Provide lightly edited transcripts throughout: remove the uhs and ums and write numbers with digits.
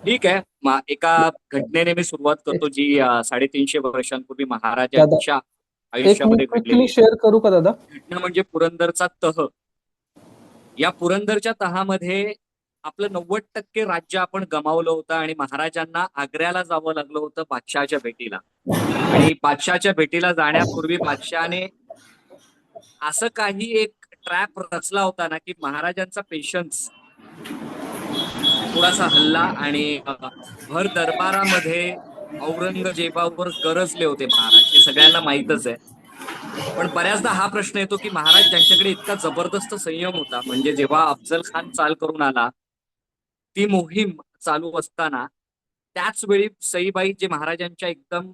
ठीक आहे. एका घटनेने मी सुरुवात एक करतो जी 350 वर्षांपूर्वी दादा, महाराजांच्या एक मी आयुष्यामध्ये क्विकली घडलेली आहे. शेअर करू का दादा? घटना म्हणजे पुरंदरचा तह. या पुरंदरच्या तहामध्ये आपलं 90% राज्य आपण गमावलं होतं आणि महाराजांना आग्र्याला जावं लागलं होतं बादशहाच्या भेटीला. आणि बादशहाच्या भेटीला जाण्यापूर्वी बादशहाने असं काही एक ट्रॅप रचला होता ना, की महाराजांचा पेशन्स थोडासा हल्ला आणि भर दरबारामध्ये औरंगजेबावर गरजले होते महाराज. हे सगळ्यांना माहीतच आहे. पण बऱ्याचदा हा प्रश्न येतो की महाराज ज्यांच्याकडे इतका जबरदस्त संयम होता, म्हणजे जेव्हा अफजल खान चाल करून आला, ती मोहीम चालू असताना त्याच वेळी सईबाई जे महाराजांच्या एकदम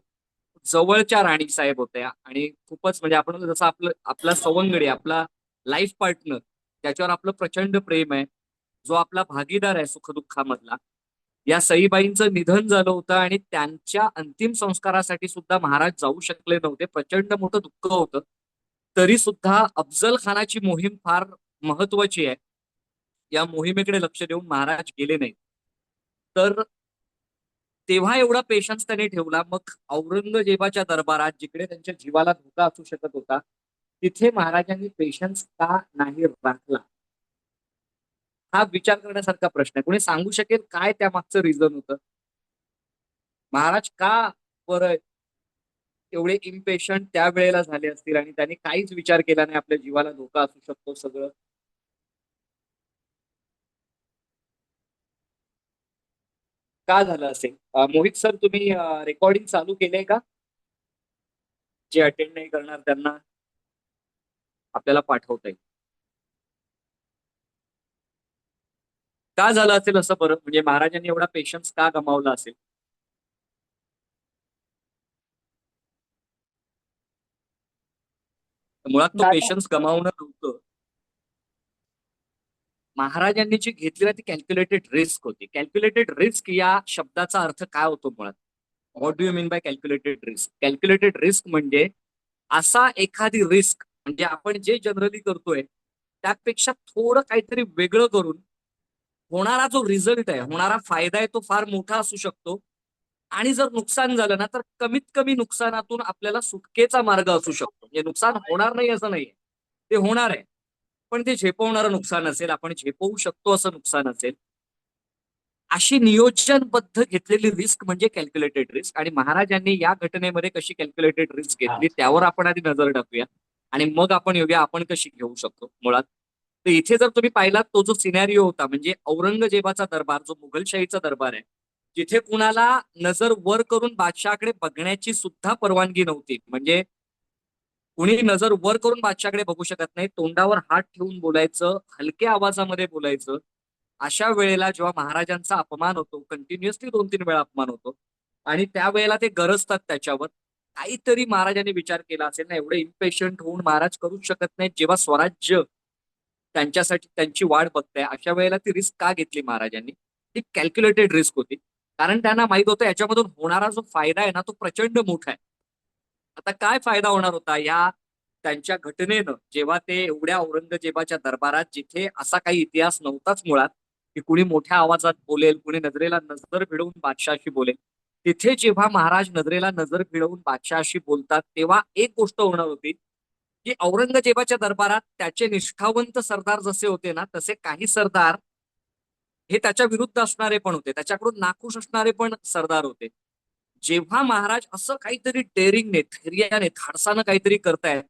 जवळच्या राणी साहेब होत्या आणि खूपच म्हणजे आपण जसं आपला सवंगडी, आपला लाईफ पार्टनर, त्याच्यावर आपलं प्रचंड प्रेम आहे, जो आपला भागीदार आहे सुखदुःखामधला. या सईबाईंचं निधन झालं होतं आणि त्यांच्या अंतिम संस्कारासाठी सुद्धा महाराज जाऊ शकले नव्हते. प्रचंड मोठं दुःख होतं. तरी सुद्धा अफजल खानाची मोहीम फार महत्वाची आहे. या मोहिमेकडे लक्ष देऊन महाराज गेले नाहीत. तर तेव्हा एवढा पेशन्स त्यांनी ठेवला. मग औरंगजेबाच्या दरबारात जिकडे त्यांच्या जीवाला धोका असू शकत होता, तिथे महाराजांनी पेशन्स का नाही राखला? हा विचार करण्यासारखा प्रश्न आहे. कोणी सांगू शकेल काय त्यामागचं रिझन होतं? महाराज का बरं एवढे इम्पेशंट त्या वेळेला झाले असतील आणि त्यांनी काहीच विचार केला नाही, आपल्या जीवाला धोका असू शकतो सगळं? का झालं असेल? मोहित सर, तुम्ही रेकॉर्डिंग चालू केलंय का? जे अटेंड नाही करणार त्यांना आपल्याला पाठवता येईल. का झालं असेल असं बरं? म्हणजे महाराजांनी एवढा पेशन्स का गमावला असेल? मुळात तो दादा, पेशन्स गमावणं नव्हतं. महाराजांनी जी घेतली ना ती कॅल्क्युलेटेड रिस्क होती. कॅल्क्युलेटेड रिस्क या शब्दाचा अर्थ काय होतो मुळात? What do you mean by calculated risk? Calculated risk म्हणजे असा एखादी रिस्क, म्हणजे आपण जे जनरली करतोय त्यापेक्षा थोडं काहीतरी वेगळं करून होणारा जो रिझल्ट आहे, होणारा फायदा आहे, तो फार मोठा असू शकतो. आणि जर नुकसान झालं ना, तर कमीत कमी नुकसानातून आपल्याला सुटकेचा मार्ग असू शकतो. म्हणजे नुकसान होणार नाही असं नाहीये, ते होणार आहे. पण ते झेपवणारं नुकसान असेल, आपण झेपवू शकतो असं नुकसान असेल. अशी नियोजनबद्ध घेतलेली रिस्क म्हणजे कॅल्क्युलेटेड रिस्क. आणि महाराजांनी या घटनेमध्ये कशी कॅल्क्युलेटेड रिस्क घेतली त्यावर आपण आधी नजर टाकूया आणि मग आपण येऊया आपण कशी घेऊ शकतो मुळात. तर इथे जर तुम्ही पाहिलात, तो जो सिनॅरिओ होता म्हणजे औरंगजेबाचा दरबार, जो मुघलशाहीचा दरबार आहे, जिथे कुणाला नजर वर करून बादशहाकडे बघण्याची सुद्धा परवानगी नव्हती. म्हणजे कुणी नजर वर करून बादशाकडे बघू शकत नाही, तोंडावर हात ठेवून बोलायचं, हलक्या आवाजामध्ये बोलायचं. अशा वेळेला जेव्हा महाराजांचा अपमान होतो, कंटिन्युअसली 2-3 वेळा अपमान होतो, आणि त्यावेळेला ते गरजतात त्याच्यावर, काहीतरी महाराजांनी विचार केला असेल ना, एवढे इम्पेशंट होऊन महाराज करूच शकत नाहीत जेव्हा स्वराज्य त्यांच्यासाठी त्यांची वाट बघताय. अशा वेळेला ती रिस्क का घेतली महाराजांनी? ती कॅल्क्युलेटेड रिस्क होती. कारण त्यांना माहित होतं याच्यामधून होणारा जो फायदा आहे ना, तो प्रचंड मोठा आहे. आता काय फायदा होणार होता या त्यांच्या घटनेनं, जेव्हा ते एवढ्या औरंगजेबाच्या दरबारात, जिथे असा काही इतिहास नव्हताच मुळात, की कुणी मोठ्या आवाजात बोलेल, कुणी नजरेला नजर भिडवून बादशहाशी बोलेल, तिथे जेव्हा महाराज नजरेला नजर भिडवून बादशहाशी बोलतात, तेव्हा एक गोष्ट होणार होती की औरंगजेबाच्या दरबारात त्याचे निष्ठावंत सरदार जसे होते ना, तसे काही सरदार हे त्याच्या विरुद्ध असणारे पण होते, त्याच्याकडून नाखुश असणारे पण सरदार होते. जेव्हा महाराज असं काहीतरी डेअरिंगने, धैर्याने, धाडसानं काहीतरी करतायत,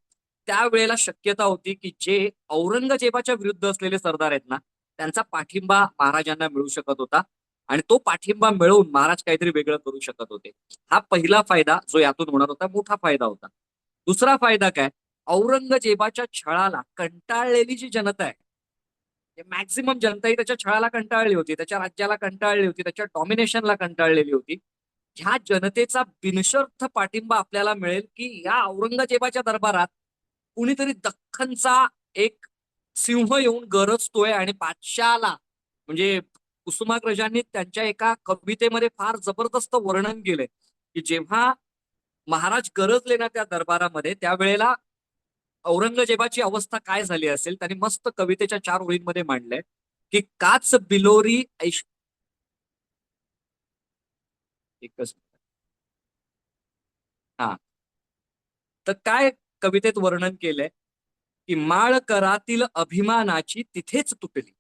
त्यावेळेला शक्यता होती की जे औरंगजेबाच्या विरुद्ध असलेले सरदार आहेत ना, त्यांचा पाठिंबा महाराजांना मिळू शकत होता. आणि तो पाठिंबा मिळवून महाराज काहीतरी वेगळं करू शकत होते. हा पहिला फायदा जो यातून होणार होता, मोठा फायदा होता. दुसरा फायदा काय? औरंगजेबाच्या छळाला कंटाळलेली जी जनता आहे, मॅक्झिमम जनता ही त्याच्या छळाला कंटाळली होती, त्याच्या राज्याला कंटाळली होती, त्याच्या डॉमिनेशनला कंटाळलेली होती. ह्या जनतेचा बिनशर्त पाठिंबा आपल्याला मिळेल की या औरंगजेबाच्या दरबारात कुणीतरी दख्खनचा एक सिंह येऊन गरजतोय. आणि बादशाला म्हणजे कुसुमाग्रजांनी त्यांच्या एका कवितेमध्ये फार जबरदस्त वर्णन केलंय की जेव्हा महाराज गरजले ना त्या दरबारामध्ये, त्यावेळेला औरंगजेबाची अवस्था काय झाली असेल. त्यांनी मस्त कवितेच्या 4 ओळींमध्ये मांडलंय की काच बिलोरी एकच हा. तर काय कवितेत वर्णन केलंय की माळ करातील अभिमानाची तिथेच तुटली,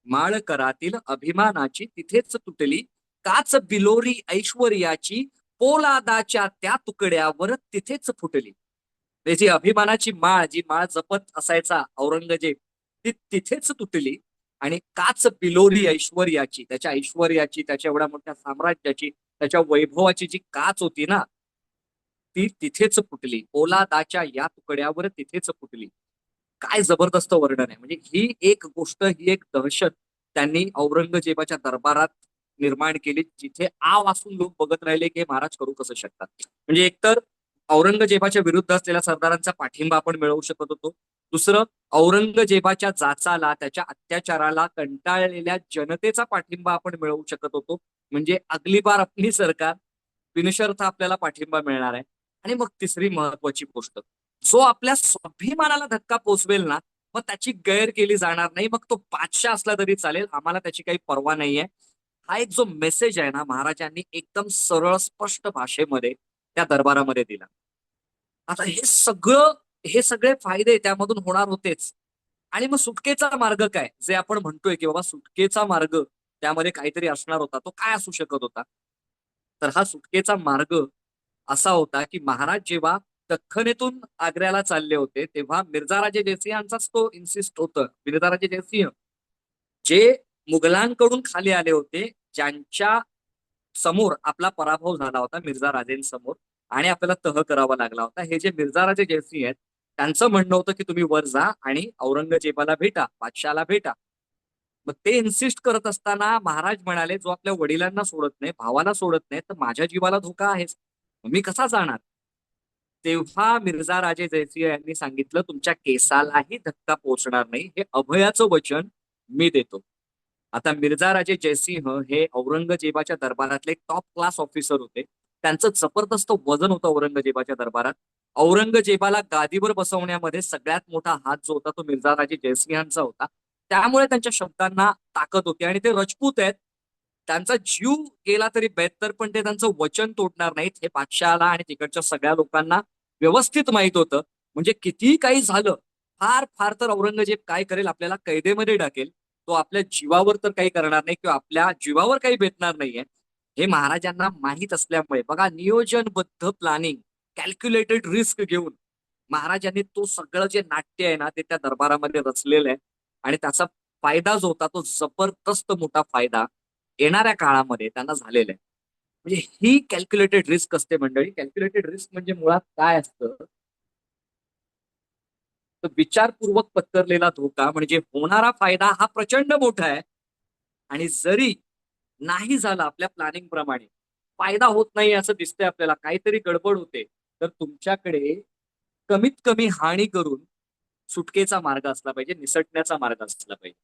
माळ करातील अभिमानाची तिथेच तुटली, काच बिलोरी ऐश्वर्याची पोलादाच्या त्या तुकड्यावर तिथेच फुटली. त्याची अभिमानाची माळ, जी माळ जपत असायचा औरंगजेब, ती तिथेच तुटली. आणि काच बिलोरी ऐश्वर्याची, त्याच्या ऐश्वर्याची, त्याच्या एवढ्या मोठ्या साम्राज्याची, त्याच्या वैभवाची जी काच होती ना, ती तिथेच फुटली. पोलादाच्या या तुकड्यावर तिथेच फुटली. काय जबरदस्त वर्णन आहे. म्हणजे ही एक गोष्ट, ही एक दहशत त्यांनी औरंगजेबाच्या दरबारात निर्माण केली, जिथे आ वाचून लोक बघत राहिले की हे महाराज करू कसं शकतात. म्हणजे एकतर औरंगजेबाच्या विरुद्ध असलेल्या सरदारांचा पाठिंबा आपण मिळवू शकत होतो. दुसरं, औरंगजेबाच्या जाचाला, त्याच्या अत्याचाराला कंटाळलेल्या जनतेचा पाठिंबा आपण मिळवू शकत होतो. म्हणजे अगली बार आपली सरकार बिनशर्त आपल्याला पाठिंबा मिळणार आहे. आणि मग तिसरी महत्वाची गोष्ट, जो आपल्या स्वाभिमानाला धक्का पोचवेल ना, मग त्याची गैर केली जाणार नाही. मग तो बादशाह असला तरी चालेल, आम्हाला त्याची काही पर्वा नाहीये. हा एक जो मेसेज आहे ना, महाराजांनी एकदम सरळ स्पष्ट भाषेमध्ये त्या दरबारामध्ये दिला. आता हे सगळे फायदे त्यामधून होणार होतेच. आणि मग सुटकेचा मार्ग काय, जे आपण म्हणतोय की बाबा सुटकेचा मार्ग त्यामध्ये काहीतरी असणार होता, तो काय असू शकत होता. तर हा सुटकेचा मार्ग असा होता की महाराज जेव्हा दख्खनेतून आग्र्याला चालले होते, तेव्हा मिर्झा राजे जयसिंहांचाच तो इन्सिस्ट होतं. मिर्झा राजे जयसिंह जे मुघलांकडून खाली आले होते, ज्यांच्या समोर आपला पराभव झाला होता मिर्झा राजेंसमोर, आणि आपल्याला तह करावा लागला होता. हे जे मिर्झा राजे जयसिंह आहेत, त्यांचं म्हणणं होतं की तुम्ही वर जा आणि औरंगजेबाला भेटा, बादशाला भेटा. मग ते इन्सिस्ट करत असताना महाराज म्हणाले, जो आपल्या वडिलांना सोडत नाही, भावाला सोडत नाही, तर माझ्या जीवाला धोका आहेच, मी कसा जाणार. तेव्हा मिर्झा राजे जयसिंह यांनी सांगितलं, तुमच्या केसालाही धक्का पोहोचणार नाही, हे अभयाचं वचन मी देतो. आता मिर्झा राजे जयसिंह हे औरंगजेबाच्या दरबारातले टॉप क्लास ऑफिसर होते. त्यांचं जबरदस्त वजन होतं औरंगजेबाच्या दरबारात. औरंगजेबाला गादीवर बसवण्यामध्ये सगळ्यात मोठा हात जो होता तो मिर्झा राजे जयसिंहांचा होता. त्यामुळे त्यांच्या शब्दांना ताकद होती. आणि ते रजपूत आहेत, त्यांचा जीव गेला तरी बेहतर, पण ते त्यांचं वचन तोडणार नाहीत, हे बादशहाला आणि तिकडच्या सगळ्या लोकांना व्यवस्थित माहित होतं. म्हणजे कितीही काही झालं, फार फार तर औरंगजेब काय करेल, आपल्याला कैदेमध्ये टाकेल, तो आपल्या जीवावर तर काही करणार नाही, किंवा आपल्या जीवावर काही बेतणार नाहीये, हे महाराजांना माहीत असल्यामुळे बघा, नियोजनबद्ध प्लॅनिंग, कॅल्क्युलेटेड रिस्क घेऊन महाराजांनी तो सगळं जे नाट्य आहे ना, ते त्या दरबारामध्ये रचलेलं आहे. आणि त्याचा फायदा जो होता, तो जबरदस्त मोठा फायदा येणाऱ्या काळामध्ये त्यांना झालेलं आहे. म्हणजे ही कॅल्क्युलेटेड रिस्क असते मंडळी. कॅल्क्युलेटेड रिस्क म्हणजे मुळात काय असतं, तर विचारपूर्वक पत्करलेला धोका. म्हणजे होणारा फायदा हा प्रचंड मोठा आहे, आणि जरी नाही झाला आपल्या प्लॅनिंग प्रमाणे, फायदा होत नाही असं दिसतंय आपल्याला, काहीतरी गडबड होते, तर तुमच्याकडे कमीत कमी हानी करून सुटकेचा मार्ग असला पाहिजे, निसटण्याचा मार्ग असला पाहिजे.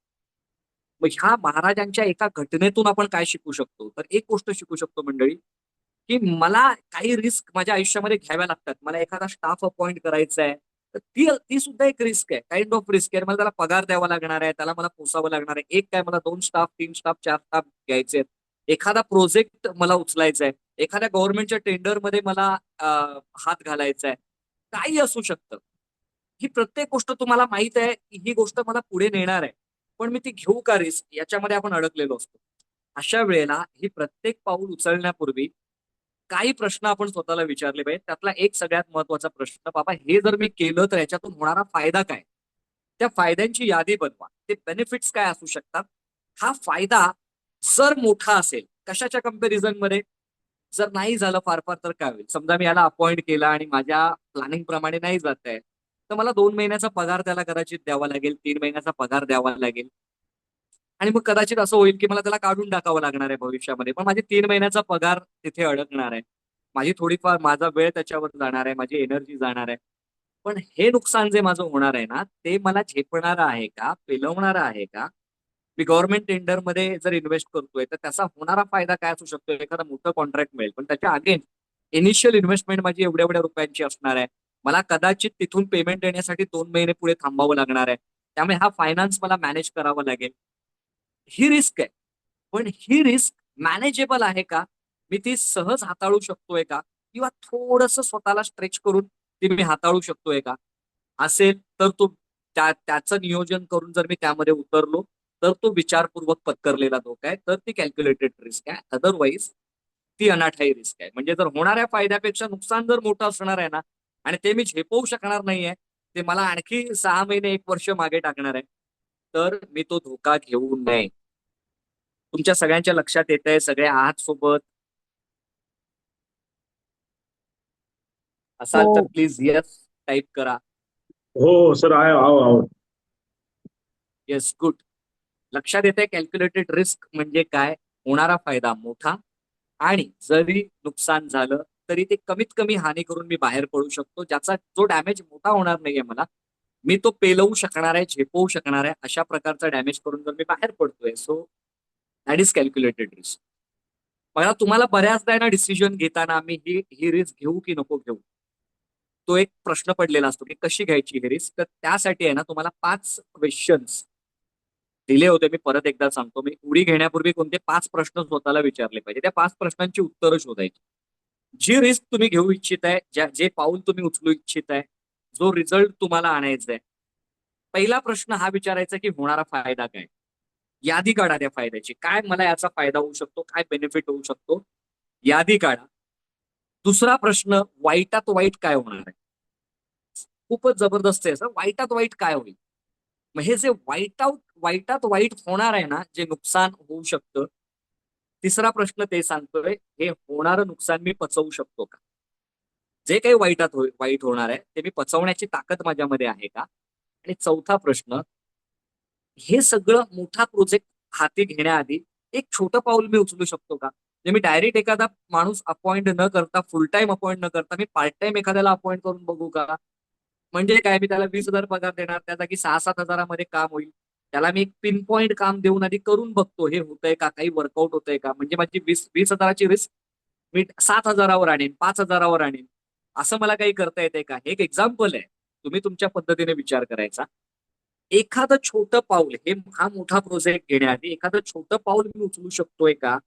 मग ह्या महाराजांच्या एका घटनेतून आपण काय शिकू शकतो, तर एक गोष्ट शिकू शकतो मंडळी, की मला काही रिस्क माझ्या आयुष्यामध्ये घ्याव्या लागतात. मला एखादा स्टाफ अपॉइंट करायचा आहे, तर ती ती सुद्धा एक रिस्क आहे, काइंड ऑफ रिस्क आहे. मला त्याला पगार द्यावा लागणार आहे, त्याला मला पोसावं लागणार आहे. एक काय, मला 2 स्टाफ, 3 स्टाफ, 4 स्टाफ घ्यायचे आहेत. एखादा प्रोजेक्ट मला उचलायचा आहे, एखाद्या गव्हर्नमेंटच्या टेंडरमध्ये मला हात घालायचा आहे, काही असू शकतं. ही प्रत्येक गोष्ट तुम्हाला माहित आहे की ही गोष्ट मला पुढे नेणार आहे, पण मी ती घेऊ का रिस्क, याच्यामध्ये आपण अडकलेलो असतो. अशा वेळेला ही प्रत्येक पाऊल उचलण्यापूर्वी काही प्रश्न आपण स्वतःला विचारले पाहिजे. त्यातला एक सगळ्यात महत्वाचा प्रश्न, बाबा हे जर मी केलं तर याच्यातून होणारा फायदा काय. त्या फायद्यांची यादी बनवा, ते बेनिफिट्स काय असू शकतात. हा फायदा जर मोठा असेल, कशाच्या कंपॅरिझन मध्ये, जर नाही झालं फार फार तर काय होईल. समजा मी याला अपॉइंट केला आणि माझ्या प्लॅनिंग प्रमाणे नाही जात आहे, तर मला 2 महिन्याचा पगार त्याला कदाचित द्यावा लागेल, 3 महिन्याचा पगार द्यावा लागेल. आणि मग कदाचित असं होईल की मला त्याला काढून टाकावं लागणार आहे भविष्यामध्ये, पण माझी 3 महिन्याचा पगार तिथे अडकणार आहे. माझी थोडीफार, माझा वेळ त्याच्यावर जाणार आहे, माझी एनर्जी जाणार आहे. पण हे नुकसान जे माझं होणार आहे ना, ते मला झेपणारं आहे का, पेलवणारं आहे का. मी गव्हर्नमेंट टेंडरमध्ये जर इन्व्हेस्ट करतोय, तर त्याचा होणारा फायदा काय असू शकतो. एखादा मोठं कॉन्ट्रॅक्ट मिळेल, पण त्याच्या अगेन इनिशियल इन्व्हेस्टमेंट माझी एवढ्या एवढ्या रुपयांची असणार आहे. मला कदाचित तिथून पेमेंट देण्यासाठी 2 महिने पुढे थांबावं लागणार आहे. त्यामुळे हा फायनान्स मला मॅनेज करावा लागेल. ही रिस्क आहे, पण ही रिस्क मॅनेजेबल आहे का. मी ती सहज हाताळू शकतोय का, किंवा थोडस स्वतःला स्ट्रेच करून ती मी हाताळू शकतोय का. असेल तर तो त्याचं नियोजन करून जर मी त्यामध्ये उतरलो तर तो विचारपूर्वक पत्करलेला धोका आहे, तर ती कॅल्क्युलेटेड रिस्क आहे. अदरवाईज ती अनाठाई रिस्क आहे. म्हणजे जर होणाऱ्या फायद्यापेक्षा नुकसान जर मोठं असणार आहे ना, आणि ते मी झेपवू शकणार नाहीये, ते मला आणखी 6 महिने 1 वर्ष मागे टाकणार आहे, तर मी तो धोका घेऊ नये. तुमच्या सगळ्यांच्या लक्षात येत आहे, सगळे आहात सोबत? असाल तर हो. प्लीज येस टाईप करा. हो सर, आहे, आहो आहो. Yes, good. लक्षात येते कॅल्क्युलेटेड रिस्क म्हणजे काय, होणारा फायदा मोठा, आणि जरी नुकसान झालं तरी ते कमीत कमी हानी करून मी बाहेर पडू शकतो, ज्याचा जो डॅमेज मोठा होणार नाहीये मला, मी तो पेलवू शकणार आहे, झेपवू शकणार आहे, अशा प्रकारचा डॅमेज करून जर मी बाहेर पडतोय, so that is calculated risk. मला तुम्हाला बऱ्याचदा आहे ना, डिसिजन घेताना आम्ही ही ही रिस्क घेऊ की नको घेऊ, तो एक प्रश्न पडलेला असतो की कशी घ्यायची ही रिस्क. तर त्यासाठी आहे ना, तुम्हाला 5 क्वेश्चन्स दिले होते. मी परत एकदा सांगतो, मी उडी घेण्यापूर्वी कोणते 5 प्रश्न स्वतःला विचारले पाहिजे. त्या 5 प्रश्नांची उत्तरं शोधायची. जी रिस्क तुम्ही घेऊ इच्छित आहे, जे पाऊल तुम्ही उचलू इच्छित आहे, जो रिझल्ट तुम्हाला आणायचा आहे, पहिला प्रश्न हा विचारायचा की होणारा फायदा काय. यादी काढा त्या फायद्याची, काय मला याचा फायदा होऊ शकतो, काय बेनिफिट होऊ शकतो, यादी काढा. दुसरा प्रश्न, वाईटात वाईट काय होणार आहे. खूपच जबरदस्त आहे, असं वाईटात वाईट काय होईल. मग हे जे वाईटात वाईट होणार आहे ना, जे नुकसान होऊ शकतं, तिसरा प्रश्न ते सांगतोय, हे होणारं नुकसान मी पचवू शकतो का. जे काही वाईट होणार आहे ते मी पचवण्याची ताकद माझ्यामध्ये आहे का. आणि चौथा प्रश्न, हे सगळं मोठा प्रोजेक्ट हाती घेण्याआधी एक छोटं पाऊल मी उचलू शकतो का. म्हणजे मी डायरेक्ट एखादा माणूस अपॉइंट न करता, फुल टाइम अपॉइंट न करता, मी पार्ट टाइम एखाद्याला अपॉइंट करून बघू का. म्हणजे काय, मी त्याला 20,000 पगार देणार, त्या जागी 6-7 हजारामध्ये काम होईल. त्याला मी एक पिन पॉइंट काम देऊन आधी करून बघतो, हे होतंय का, काही वर्कआउट होतंय का. म्हणजे माझी 20,000ची रिस्क मी 7 हजारावर आणेन, 5 हजारावर आणेन. असं मला काही करता येते का. हे एक एक्झाम्पल आहे, तुम्ही तुमच्या पद्धतीने विचार करायचा. एखादं छोटं पाऊल, हा मोठा प्रोजेक्ट घेण्याआधी एखादं छोटं पाऊल मी उचलू शकतोय का,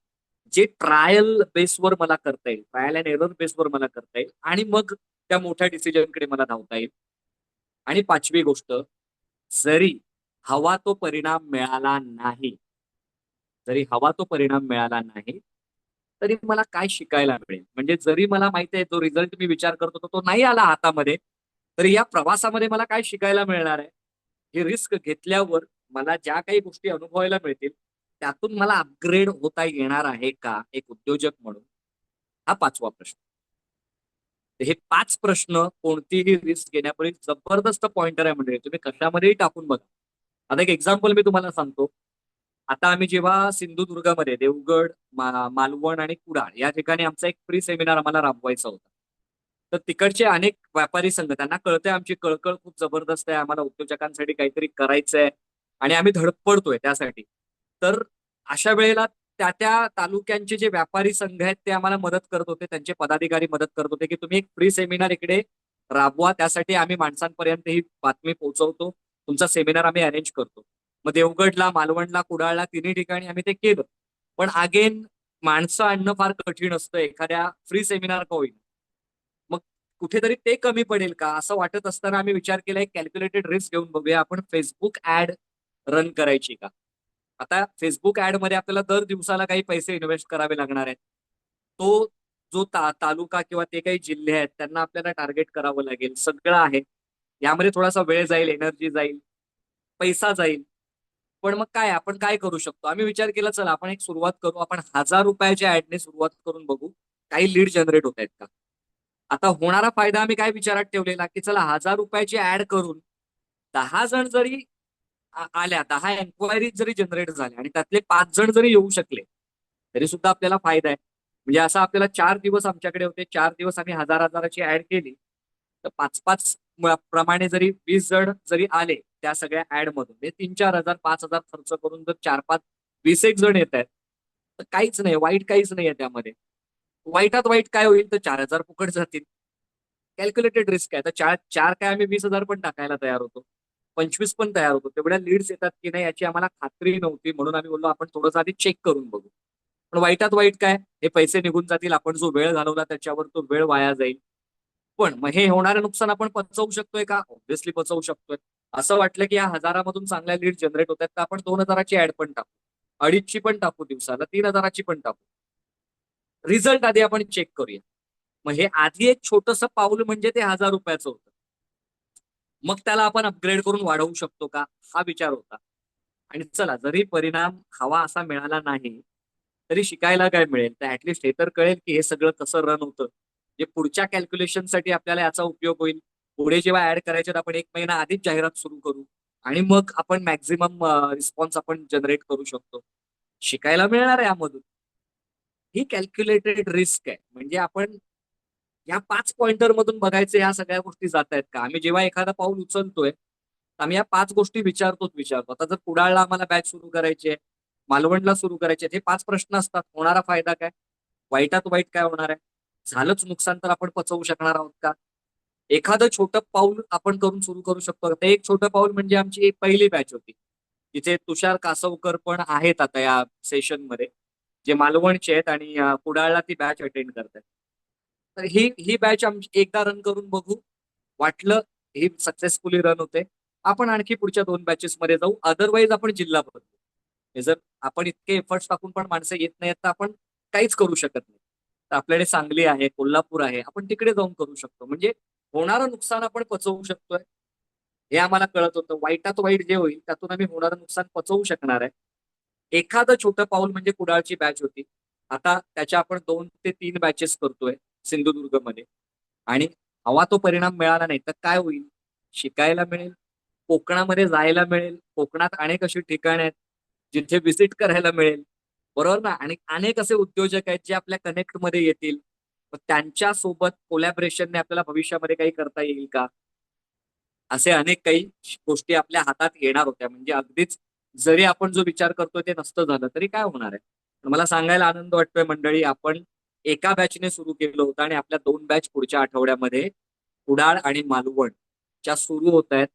जे ट्रायल बेसवर मला करता येईल, ट्रायल अँड एरर बेसवर मला करता येईल, आणि मग त्या मोठ्या डिसिजनकडे मला धावता येईल. आणि पाचवी गोष्ट, जरी हवा तो परिणाम मिळाला नाही, जरी हवा तो परिणाम मिळाला नाही, तरी मला काय शिकायला मिळेल. म्हणजे जरी मला माहिती आहे जो रिझल्ट मी विचार करतो तो नाही आला हातामध्ये, तरी या प्रवासामध्ये मला काय शिकायला मिळणार आहे. ही रिस्क घेतल्यावर मला ज्या काही गोष्टी अनुभवायला मिळतील, त्यातून मला अपग्रेड होता येणार आहे का एक उद्योजक म्हणून, हा 5वा प्रश्न. हे 5 प्रश्न कोणतीही रिस्क घेण्यापूर्वी जबरदस्त पॉइंटर आहे. म्हणजे तुम्ही कशामध्येही टाकून बघा. आता एक एक्झाम्पल मी तुम्हाला सांगतो. आता आम्ही जेव्हा सिंधुदुर्गामध्ये देवगड, मालवण आणि कुडाळ या ठिकाणी आमचा एक फ्री सेमिनार आम्हाला राबवायचा होता. तर तिकडचे अनेक व्यापारी संघ, त्यांना कळतंय आमची कळकळ खूप जबरदस्त आहे, आम्हाला उद्योजकांसाठी काहीतरी करायचंय आणि आम्ही धडपडतोय त्यासाठी. तर अशा वेळेला त्या त्या तालुक्यांचे जे व्यापारी संघ आहेत ते आम्हाला मदत करत होते, त्यांचे पदाधिकारी मदत करत होते की तुम्ही एक फ्री सेमिनार इकडे राबवा, त्यासाठी आम्ही माणसांपर्यंत ही बातमी पोहोचवतो, तुमचा सेमिनार आम्ही अरेंज करतो. मग देवगडला, मालवणला, कुडाळला, तिन्ही ठिकाणी आम्ही ते केलं. पण अगेन, माणसं आणणं फार कठीण असतं एखाद्या फ्री सेमिनार का होईल. मग कुठेतरी ते कमी पडेल का असं वाटत असताना आम्ही विचार केला, एक कॅल्क्युलेटेड रिस्क घेऊन बघूया, आपण फेसबुक ऍड रन करायची का. आता फेसबुक ऍड मध्ये आपल्याला दर दिवसाला काही पैसे इन्व्हेस्ट करावे लागणार आहेत. तो जो तालुका किंवा ते काही जिल्हे आहेत त्यांना आपल्याला टार्गेट करावं लागेल, सगळं आहे. यामध्ये थोडासा वेळ जाईल, एनर्जी जाईल, पैसा जाईल. पण मग काय, आपण काय करू शकतो. आम्ही विचार केला, चला आपण एक सुरुवात करू, आपण 1,000 रुपयाच्या ऍडने सुरुवात करून बघू, काही लीड जनरेट होत आहेत का. आता होणारा फायदा आम्ही काय विचारात ठेवलेला, की चला 1,000 रुपयाची ऍड करून 10 जण जरी आल्या, 10 एन्क्वायरीज जरी जनरेट झाल्या आणि त्यातले 5 जण जरी येऊ शकले, तरी सुद्धा आपल्याला फायदा आहे. म्हणजे असं आपल्याला 4 दिवस आमच्याकडे होते, 4 दिवस आम्ही 1,000-1,000ची ऍड केली, तर 5-5 प्रमाणे जरी 20 जण जरी आले त्या सगळ्या ऍड मधून, ते 3-4 हजार, 5 हजार खर्च करून जर 4-5, 20 एक जण येत आहेत, तर काहीच नाही वाईट, काहीच नाही आहे त्यामध्ये. वाईटात वाईट काय होईल, तर 4 हजार फुकट जातील. कॅल्क्युलेटेड रिस्क आहे. तर चार चार काय, आम्ही 20 हजार पण टाकायला तयार होतो, 25 पण तयार होतो. तेवढ्या लीड्स येतात की नाही याची आम्हाला खात्री नव्हती, म्हणून आम्ही बोललो आपण थोडंसं आधी चेक करून बघू. पण वाईटात वाईट काय, हे पैसे निघून जातील, आपण जो वेळ घालवला त्याच्यावर तो वेळ वाया जाईल. पण मग हे होणारं नुकसान आपण पचवू शकतोय का? ऑब्व्हियसली पचवू शकतोय. असं वाटलं की या 1000मधून चांगल्या लीड जनरेट होतात, तर आपण 2000ची ऍड पण टाकू, 250ची पण टाकू, दिवसाला 3000ची पण टाकू. रिझल्ट आधी आपण चेक करूया. मग हे आधी एक छोटस पाऊल म्हणजे ते 1000 रुपयाचं होतं. मग त्याला आपण अपग्रेड करून वाढवू शकतो का, हा विचार होता. आणि चला, जरी परिणाम हवा असा मिळाला नाही तरी शिकायला काय मिळेल, तर ऍटलिस्ट हे तर कळेल की हे सगळं कसं रन होतं, जे पुढच्या कॅल्क्युलेशनसाठी आपल्याला याचा उपयोग होईल. पुढे जेव्हा ऍड करायचे तर आपण 1 महिना आधीच जाहिरात सुरू करू आणि मग आपण मॅक्झिमम रिस्पॉन्स आपण जनरेट करू शकतो. शिकायला मिळणार आहे यामधून. ही कॅल्क्युलेटेड रिस्क आहे. म्हणजे आपण या 5 पॉइंटर मधून बघायचे या सगळ्या गोष्टी जात आहेत का. आम्ही जेव्हा एखादा पाऊल उचलतोय आम्ही या 5 गोष्टी विचारतो. आता जर कुडाळला आम्हाला बॅच सुरू करायची आहे, मालवणला सुरू करायचे, हे 5 प्रश्न असतात. होणारा फायदा काय, वाईटात वाईट काय होणार आहे, झालंच नुकसान तर आपण पचवू शकणार आहोत का. एखादं छोटं पाऊल आपण करून सुरू करू शकतो. ते एक छोटं पाऊल म्हणजे आमची एक पहिली बॅच होती, तिथे तुषार कासवकर पण आहेत आता या सेशन मध्ये, जे मालवणचे आहेत आणि कुडाळला ती बॅच अटेंड करतात. तर ही ही बॅच आमची एकदा रन करून बघू. वाटलं ही सक्सेसफुली रन होते, आपण आणखी पुढच्या 2 बॅचेस मध्ये जाऊ. अदरवाईज आपण जिल्हा बदलू. हे जर आपण इतके एफर्ट्स टाकून पण माणसं येत नाहीत तर आपण काहीच करू शकत नाही. तर आपल्याकडे सांगली आहे, कोल्हापूर आहे, आपण तिकडे जाऊन करू शकतो. म्हणजे होणारं नुकसान आपण पचवू शकतोय हे आम्हाला कळत होतं. वाईटात वाईट जे होईल त्यातून आम्ही होणारं नुकसान पचवू शकणार आहे. एखादं छोटं पाऊल म्हणजे कुडाळची बॅच होती. आता त्याच्या आपण 2 ते 3 बॅचेस करतोय सिंधुदुर्गमध्ये. आणि हवा तो परिणाम मिळाला नाही तर काय होईल, शिकायला मिळेल, कोकणामध्ये जायला मिळेल. कोकणात अनेक अशी ठिकाणं आहेत जिथे व्हिजिट करायला मिळेल, बरोबर ना. आणि अनेक असे उद्योजक आहेत जे आपल्या कनेक्टमध्ये येतील. मग त्यांच्या सोबत कोलॅबरेशनने आपल्याला भविष्यामध्ये काही करता येईल का, असे अनेक काही गोष्टी आपल्या हातात येणार होत्या. म्हणजे अगदीच जरी आपण जो विचार करतोय ते नसतं झालं तरी काय होणार आहे. पण मला सांगायला आनंद वाटतोय मंडळी, आपण एका बॅचने सुरू केलं होतं आणि आपल्या 2 बॅच पुढच्या आठवड्यामध्ये कुडाळ आणि मालवण च्या सुरू होत आहेत.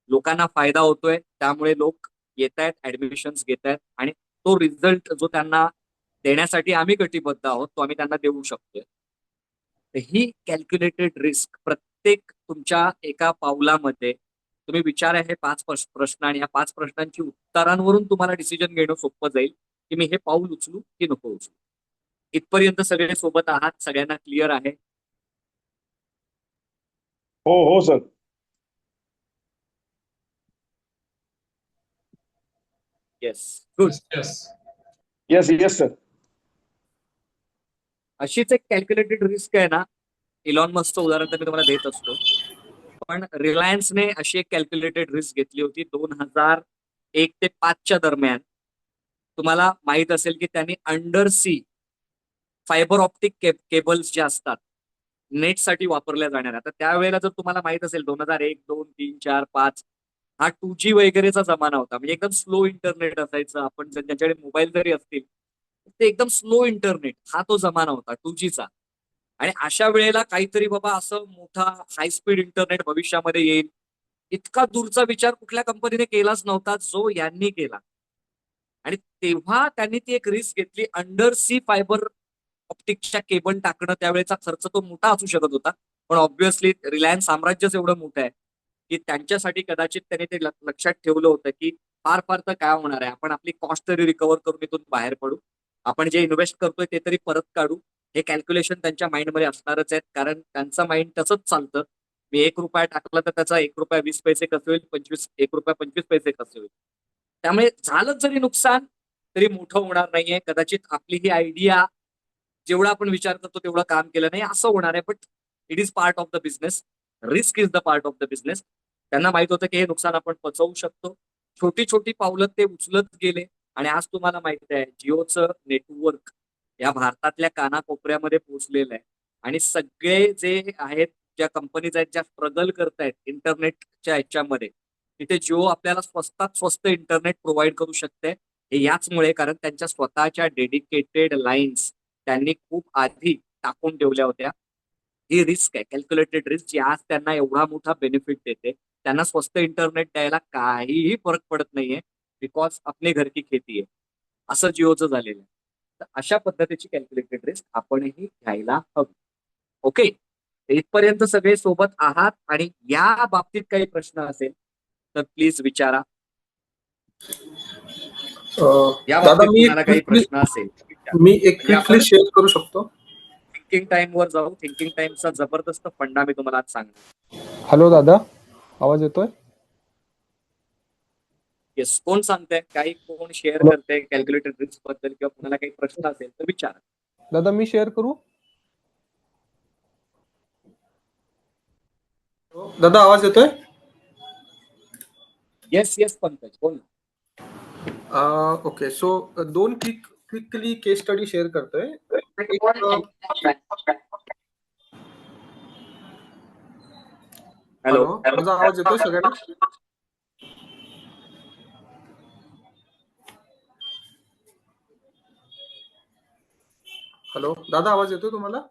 लोकांना फायदा होतोय, त्यामुळे लोक येत आहेत, ऍडमिशन्स घेत आहेत आणि तो रिझल्ट जो त्यांना देण्यासाठी आम्ही कटिबद्ध आहोत तो आम्ही त्यांना देऊ शकतोय. तर ही कॅल्क्युलेटेड रिस्क प्रत्येक तुमच्या एका पावलामध्ये तुम्ही विचारा हे 5 प्रश्न आणि या 5 प्रश्नांची उत्तरांवरून तुम्हाला डिसिजन घेणं सोपं जाईल की मी हे पाऊल उचलू की नको उचलू. इथपर्यंत सगळे सोबत आहात, सगळ्यांना क्लिअर आहे. हो हो sir. Yes, good. Yes, yes. Yes yes sir. अशीच एक कॅल्क्युलेटेड रिस्क आहे ना, इलॉन मस्कचं उदाहरण तर मी तुम्हाला देत असतो. पण रिलायन्सने अशी एक कॅल्क्युलेटेड रिस्क घेतली होती 2001 ते 2005च्या दरम्यान. तुम्हाला माहित असेल की त्यांनी undersea fibre optic cables ज्या असतात नेटसाठी वापरल्या जाणाऱ्या, तर त्यावेळेला जर तुम्हाला माहित असेल 2001, 2, 3, 4, 5 हा 2G वगैरेचा जमाना होता. म्हणजे एकदम स्लो इंटरनेट असायचं. आपण ज्यांच्याकडे मोबाईल जरी असतील ते एकदम स्लो इंटरनेट, हा तो जमाना होता 2Gचा. आणि अशा वेळेला काहीतरी बाबा असं मोठा हाय स्पीड इंटरनेट भविष्यामध्ये येईल, इतका दूरचा विचार कुठल्या कंपनीने केलाच नव्हता जो यांनी केला. आणि तेव्हा त्यांनी ती एक रिस्क घेतली. अंडर सी फायबर ऑप्टिक्सच्या केबल टाकणं, त्यावेळेचा खर्च तो मोठा असू शकत होता. पण ऑब्व्हियसली रिलायन्स साम्राज्यच एवढं मोठं आहे की त्यांच्यासाठी कदाचित त्यांनी ते लक्षात ठेवलं होतं की फार फार तर काय होणार आहे, आपण आपली कॉस्ट तरी रिकव्हर करून इथून बाहेर पडू, आपण जे इन्व्हेस्ट करतोय ते तरी परत काढू. हे कॅल्क्युलेशन त्यांच्या माइंडमध्ये असणारच आहेत, कारण त्यांचं माइंड तसंच चालतं. मी 1 रुपया टाकला तर त्याचा 1 रुपया 20 पैसे कसे होईल, 1 रुपया 25 पैसे कसे होईल. त्यामुळे झालं जरी नुकसान तरी मोठं होणार नाहीये. कदाचित आपली ही आयडिया जेवढा आपण विचार करतो तेवढं काम केलं नाही असं होणार आहे. But it is part of the business. Risk is the part of the business. त्यांना माहित होतं की हे नुकसान आपण पचवू शकतो. छोटी छोटी पावलं ते उचलत गेले आणि आज तुम्हाला माहिती आहे जिओचं नेटवर्क या भारतातल्या कानाकोपऱ्यामध्ये पोहोचलेलं आहे. आणि सगळे जे आहेत, ज्या कंपनीज आहेत ज्या स्ट्रगल करतायत इंटरनेटच्या ह्याच्यामध्ये, तिथे जिओ आपल्याला स्वस्तात स्वस्त इंटरनेट प्रोव्हाइड करू शकते. हे याचमुळे कारण त्यांच्या स्वतःच्या डेडिकेटेड लाईन्स त्यांनी खूप आधी टाकून ठेवल्या होत्या. ही रिस्क आहे, कॅल्क्युलेटेड रिस्क, जी आज त्यांना एवढा मोठा बेनिफिट देते. त्यांना स्वस्त इंटरनेट द्यायला काहीही फरक पडत नाहीये, बिकॉज आपली घर की खेती आहे. असं जिओचं झालेलं आहे. तर अशा पद्धतीची कॅल्क्युलेटेड रिस्क आपणही घ्यायला हवी. ओके, इथपर्यंत सगळे सोबत आहात आणि या बाबतीत काही प्रश्न असेल तर प्लीज विचारा. या दादा बाबतीत कुणाला काही प्रश्न असेल तर विचारा. मी एक म्हणजे क्विकली आपण शेअर करू शकतो. थिंकिंग टाइम वर जाऊ. थिंकिंग टाइमचा जबरदस्त फंडा मी तुम्हाला आज सांगणार. हॅलो दादा, आवाज येतोय? येस, कोण सांगतंय, काही कोण शेअर हॅलो करते कॅल्क्युलेटेड रिस्क बद्दल किंवा कुणाला काही प्रश्न असेल तर विचारा. दादा, मी शेअर करू? दादा, आवाज येतोय? येस येस पंकज, बोल ना. ओके, सो दोन क्विकली केस स्टडी शेअर करतोय. एक हॅलो. हॅलो, माझा आवाज येतोय सगळ्यांना? हॅलो दादा, आवाज येतोय तुम्हाला?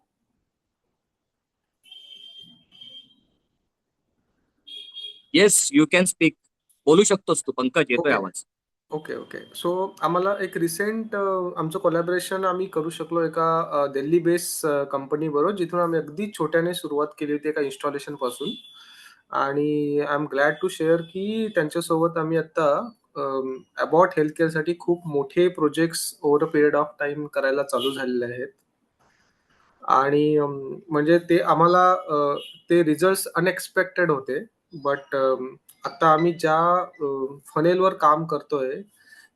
Yes, you can speak. बोलू शकतोस तू पंकज, येतोय ओके आवाज. ओके ओके सो आम्हाला एक रिसेंट आमचं कोलॅबरेशन आम्ही करू शकलो एका दिल्ली बेस कंपनी बरोबर, जिथून आम्ही अगदी छोट्याने सुरुवात केली होती एका इन्स्टॉलेशन पासून. आणि I am glad to share की त्यांच्यासोबत आम्ही आता अबाउट हेल्थ केअरसाठी खूप मोठे projects over a period of time करायला चालू झालेले आहेत. आणि म्हणजे ते आम्हाला ते रिझल्ट्स अनएक्सपेक्टेड होते. बट आता आम्ही ज्या फनेलवर काम करतोय,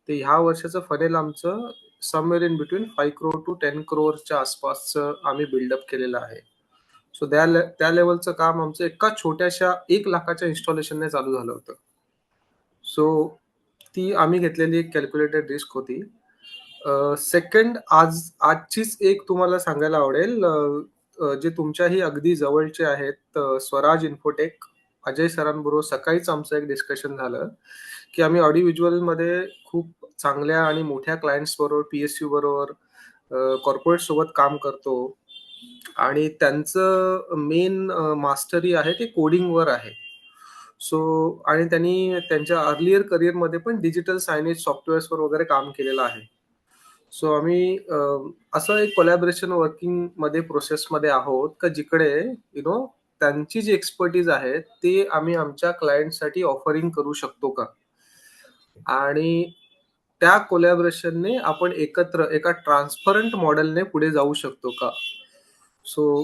ते ह्या वर्षाचं फनेल आमचं somewhere in between 5 crore to 10 crore आसपासचं आम्ही बिल्डअप केलेलं आहे. सो त्या लेवलचं काम आमचं एका छोट्याशा 1 लाखाच्या इन्स्टॉलेशनने चालू झालं होतं. सो ती आम्ही घेतलेली एक कॅल्क्युलेटेड रिस्क होती. सेकंड, आजचीच एक तुम्हाला सांगायला आवडेल, जे तुमच्याही अगदी जवळचे आहेत, स्वराज इन्फोटेक, अजय सरांबरोबर सकाळीच आमचं एक डिस्कशन झालं की आम्ही ऑडिओ व्हिज्युअलमध्ये खूप चांगल्या आणि मोठ्या क्लायंट्स बरोबर, पीएसयू बरोबर, कॉर्पोरेट सोबत काम करतो. आणि त्यांचं मेन मास्टरी आहे ते कोडिंगवर आहे. सो आणि त्यांनी त्यांच्या अर्लियर करिअरमध्ये पण डिजिटल सायनेज सॉफ्टवेअर्सवर वगैरे काम केलेलं आहे. सो आम्ही असं एक कोलॅबोरेशन वर्किंग मध्ये प्रोसेसमध्ये आहोत का जिकडे त्यांची जी एक्सपर्टीज आहे ते आम्ही आमच्या क्लायंटसाठी ऑफरिंग करू शकतो का, आणि त्या कोलॅबोरेशनने आपण एकत्र एका ट्रान्सपरंट मॉडेलने पुढे जाऊ शकतो का. So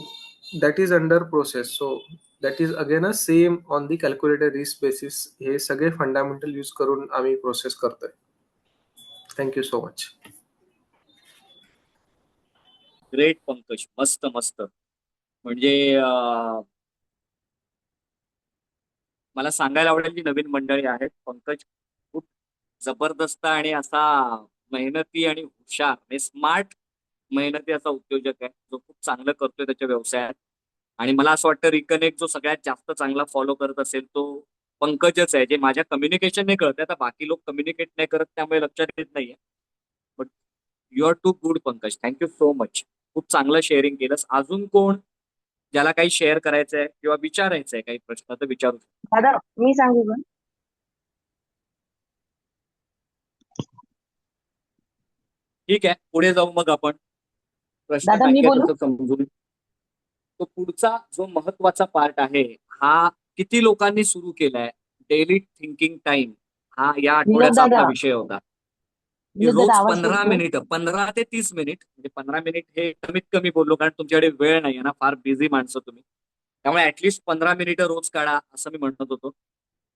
that is under process. So that is again a same on the calculated risk basis. हे सगळे फंडामेंटल यूज करून आम्ही प्रोसेस करतोय. Thank you so much. Great Pankaj, मस्त मस्त. म्हणजे मला सांगायला आवडेल की नवीन मंडळी आहेत. पंकज खूप जबरदस्त आणि असा मेहनती आणि हुशार म्हणजे स्मार्ट मेहनती असा उद्योजक आहे, जो खूप चांगलं करतोय त्याच्या व्यवसायात. आणि मला असं वाटतं रिकनेक्ट जो सगळ्यात जास्त चांगला फॉलो करत असेल तो पंकजच आहे, जे माझ्या कम्युनिकेशन नाही कळत. आता बाकी लोक कम्युनिकेट नाही करत त्यामुळे लक्षात येत नाहीये. But you are too good Pankaj, thank you so much. खूप चांगलं शेअरिंग केलंस. अजून कोण ज्याला काही शेअर करायचंय किंवा विचारायचंय काही प्रश्न तर विचारू शकतो. दादा मी सांगू का? ठीक आहे, पुढे जाऊ मग आपण. प्रश्न दादा काय मी काय बोलू? त्याचं समजून. तो पुढचा जो महत्वाचा पार्ट आहे, हा किती लोकांनी सुरू केलाय. डेली थिंकिंग टाइम हा या विनोद आठवड्याचा आपला दादा, विषय होता. की विनोद दादा रोज आवाज 15 येतोय? मिनिटं, 15 ते 30 मिनिट, म्हणजे 15 मिनिट हे कमीत कमी बोललो कारण तुमच्याकडे वेळ नाहीये ना, फार बिझी माणसं तुम्ही. त्यामुळे ऍटलिस्ट 15 मिनिटं रोज काढा असं मी म्हणत होतो.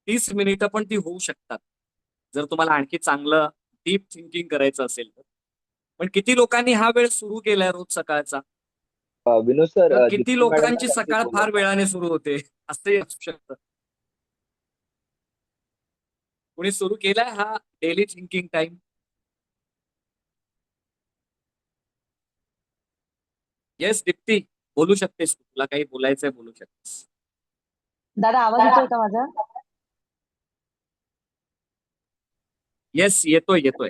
30 मिनिटं पण ती होऊ शकतात जर तुम्हाला आणखी चांगलं डीप थिंकिंग करायचं असेल तर. पण किती लोकांनी हा वेळ सुरू केलाय रोज सकाळचा, विनोद सर, किंवा किती दीप्ती मॅडमला लोकांची सांगते सकाळ बोलवा. फार वेळाने सुरू होते असंही असू शकतं. कोणी सुरू केलाय हा daily thinking time? Yes Deepti, बोलू शकतेस, तुला काही बोलायचंय बोलू शकतेस. दादा आवाज येतोय का माझा? येस, येतोय येतोय.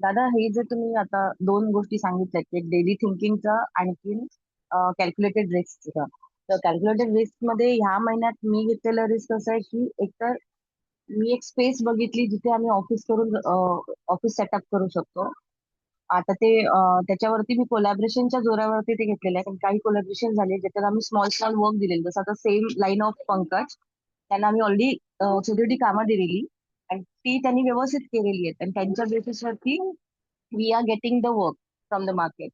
दादा हे जे तुम्ही आता दोन गोष्टी सांगितल्यात, एक डेली थिंकिंगचा आणखीन कॅल्क्युलेटेड रिस्कचा. तर कॅल्क्युलेटेड रिस्क मध्ये ह्या महिन्यात मी घेतलेलं रिस्क असं आहे की एकतर मी एक स्पेस बघितली जिथे आम्ही ऑफिस सेटअप करू शकतो. आता ते त्याच्यावरती मी कोलॅबरेशनच्या जोरावरती ते घेतलेलं आहे. कारण काही कोलॅबरेशन झाले ज्याच्यात आम्ही स्मॉल स्मॉल वर्क दिलेले. जसं आता सेम लाईन ऑफ पंकज, त्यांना आम्ही ऑलरेडी छोटी छोटी कामं दिलेली आणि ती त्यांनी व्यवस्थित केलेली आहेत आणि त्यांच्या बेसिसवरती we are getting the work from the market.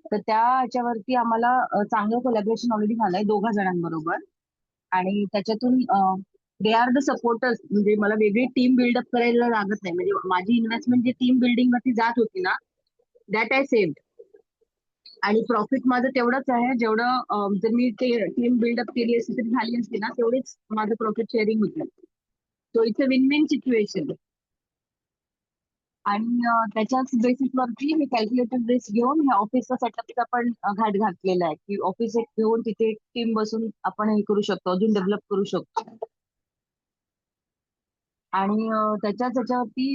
तर त्या ह्याच्यावरती आम्हाला चांगलं कोलॅबरेशन ऑलरेडी झालंय दोघा जणांबरोबर आणि त्याच्यातून दे आर द सपोर्टर्स. म्हणजे मला वेगळी टीम बिल्डअप करायला लागत नाही. म्हणजे माझी इन्व्हेस्टमेंट जी टीम बिल्डिंग वरती जात होती ना, दॅट आय सेव्ड. आणि प्रॉफिट माझं तेवढंच आहे जेवढं जर मी ते टीम बिल्डअप केली असती तरी झाली असती ना, तेवढेच माझं प्रॉफिट शेअरिंग होतं. So it's a win win situation. आणि त्याच्याच बेसिसवरती मी कॅल्क्युलेटेड रिस्क घेऊन ह्या ऑफिसचा सेटअपचा पण घाट घातलेला आहे की ऑफिस एक घेऊन तिथे टीम बसून आपण हे करू शकतो, अजून डेव्हलप करू शकतो. आणि त्याच्यावरती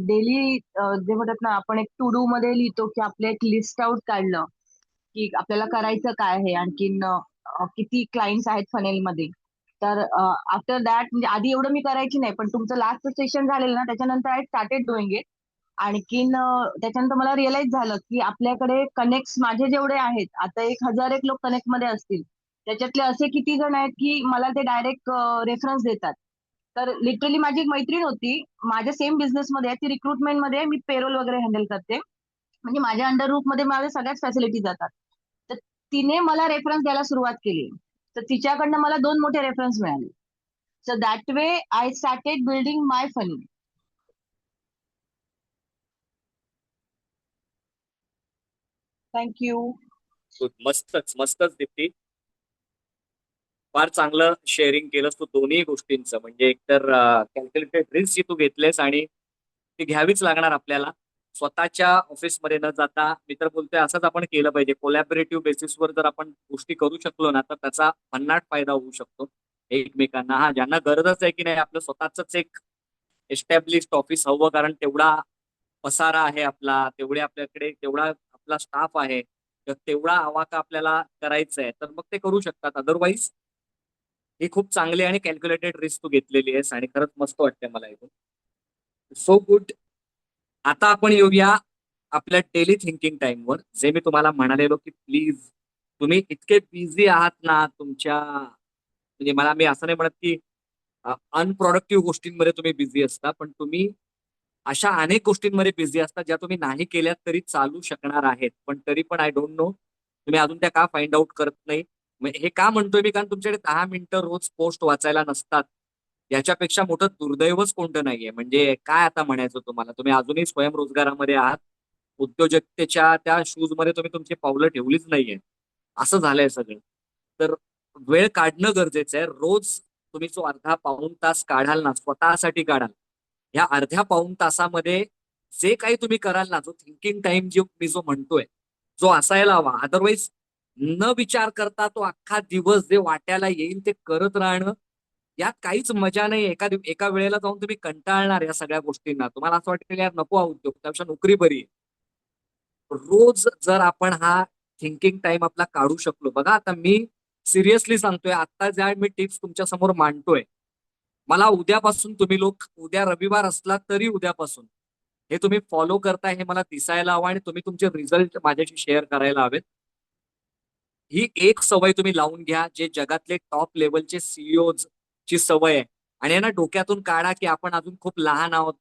डेली जे म्हणतात ना, आपण एक टू डू मध्ये लिहितो की आपलं एक लिस्ट आउट काढलं की आपल्याला करायचं काय आहे, आणखीन किती क्लायंट्स आहेत फनेलमध्ये. तर आफ्टर दॅट म्हणजे आधी एवढं मी करायची नाही, पण तुमचं लास्ट सेशन झालेलं ना त्याच्यानंतर आय स्टार्टेड डुईंग इट. आणखीन त्याच्यानंतर मला रिअलाइज झालं की आपल्याकडे कनेक्ट माझे जेवढे आहेत आता 1,000 एक लोक कनेक्ट मध्ये असतील, त्याच्यातले असे किती जण आहेत की मला ते डायरेक्ट रेफरन्स देतात. तर लिटरली माझी एक मैत्रीण होती माझ्या सेम बिझनेसमध्ये आहे, ती रिक्रुटमेंट मध्ये आहे, मी पेरोल वगैरे हँडल करते. म्हणजे माझ्या अंडर रूफ मध्ये माझ्या सगळ्याच फॅसिलिटी जातात. तर तिने मला रेफरन्स द्यायला सुरुवात केली, तर तिच्याकडनं मला 2 मोठे रेफरन्स मिळाले. So that way I started building my funny. Thank you. मस्तच मस्तच दीप्ती, फार चांगलं शेअरिंग केलंस तू दोन्ही गोष्टींचं. म्हणजे एकतर कॅल्क्युलेटेड रिस्क जी तू घेतलेस आणि ती घ्यावीच लागणार आपल्याला स्वतःच्या ऑफिसमध्ये न जाता. मी तर बोलतोय असंच आपण केलं पाहिजे. कोलॅबरेटिव्ह बेसिसवर जर आपण गोष्टी करू शकलो ना तर त्याचा भन्नाट फायदा होऊ शकतो एकमेकांना. हा, ज्यांना गरजच आहे की नाही आपलं स्वतःच एक एस्टॅब्लिश्ड ऑफिस हवं, कारण तेवढा पसारा आहे आपला, तेवढे आपल्याकडे तेवढा आपला स्टाफ आहे, तर तेवढा आवाका आपल्याला करायचा आहे, तर मग ते करू शकतात. अदरवाईज ही खूप चांगली आणि कॅल्क्युलेटेड रिस्क तू घेतलेली आहेस आणि खरंच मस्त वाटतंय मला ऐकून. So good. आता आपण येऊया आपल्या डेली थिंकिंग टाइमवर. जे मी तुम्हाला म्हणालेलो की प्लीज, तुम्ही इतके बिझी आहात ना तुमच्या, म्हणजे मी असं नाही म्हणत की अनप्रोडक्टिव्ह गोष्टींमध्ये तुम्ही बिझी असता, पण तुम्ही अशा अनेक गोष्टींमध्ये बिझी असतात ज्या तुम्ही नाही केल्यात तरी चालू शकणार आहेत. पण तरी पण आय डोंट नो तुम्ही अजून त्या का फाइंड आउट करत नाही. हे का म्हणतोय मी, कारण तुमच्याकडे 10 मिनिटं रोज पोस्ट वाचायला नसतात. याच्यापेक्षा मोठं दुर्दैवच कोणतं नाहीये. म्हणजे काय आता म्हणायचं तुम्हाला, तुम्ही अजूनही स्वयंरोजगारामध्ये आहात, उद्योजकतेच्या त्या शूज मध्ये तुम्ही तुमची पावलं ठेवलीच नाहीये. असं झालंय सगळं. तर वेळ काढणं गरजेचं आहे. रोज तुम्ही जो अर्धा पाऊण तास काढाल ना, स्वतःसाठी काढाल. या अर्ध्या पाऊण तासामध्ये जे काही तुम्ही कराल ना, जो थिंकिंग टाइम मी जो म्हणतोय, जो असायला हवा. अदरवाईज न विचार करता तो अख्खा दिवस जे वाट्याला येईल ते करत राहणं, यात काहीच मजा नाही. एका वेळेला जाऊन तुम्ही कंटाळणार या सगळ्या गोष्टींना. तुम्हाला असं वाटेल यार नको हा उद्योग, त्यापेक्षा नोकरी बरी आहे. रोज जर आपण हा थिंकिंग टाइम आपला काढू शकलो, बघा आता मी सिरियसली सांगतोय, आता ज्या मी टिप्स तुमच्या समोर मांडतोय, मला उद्यापासून तुम्ही लोक, उद्या रविवार असला तरी उद्यापासून हे तुम्ही फॉलो करताय हे मला दिसायला हवं आणि तुम्ही तुमचे रिझल्ट माझ्याशी शेअर करायला हवेत. ही एक सवय तुम्ही लावून घ्या, जे जगातले टॉप लेवलचे सीईओ ची सवय आहे. आणि ना डोक्यातून काढा की आपण अजून खूप लहान आहोत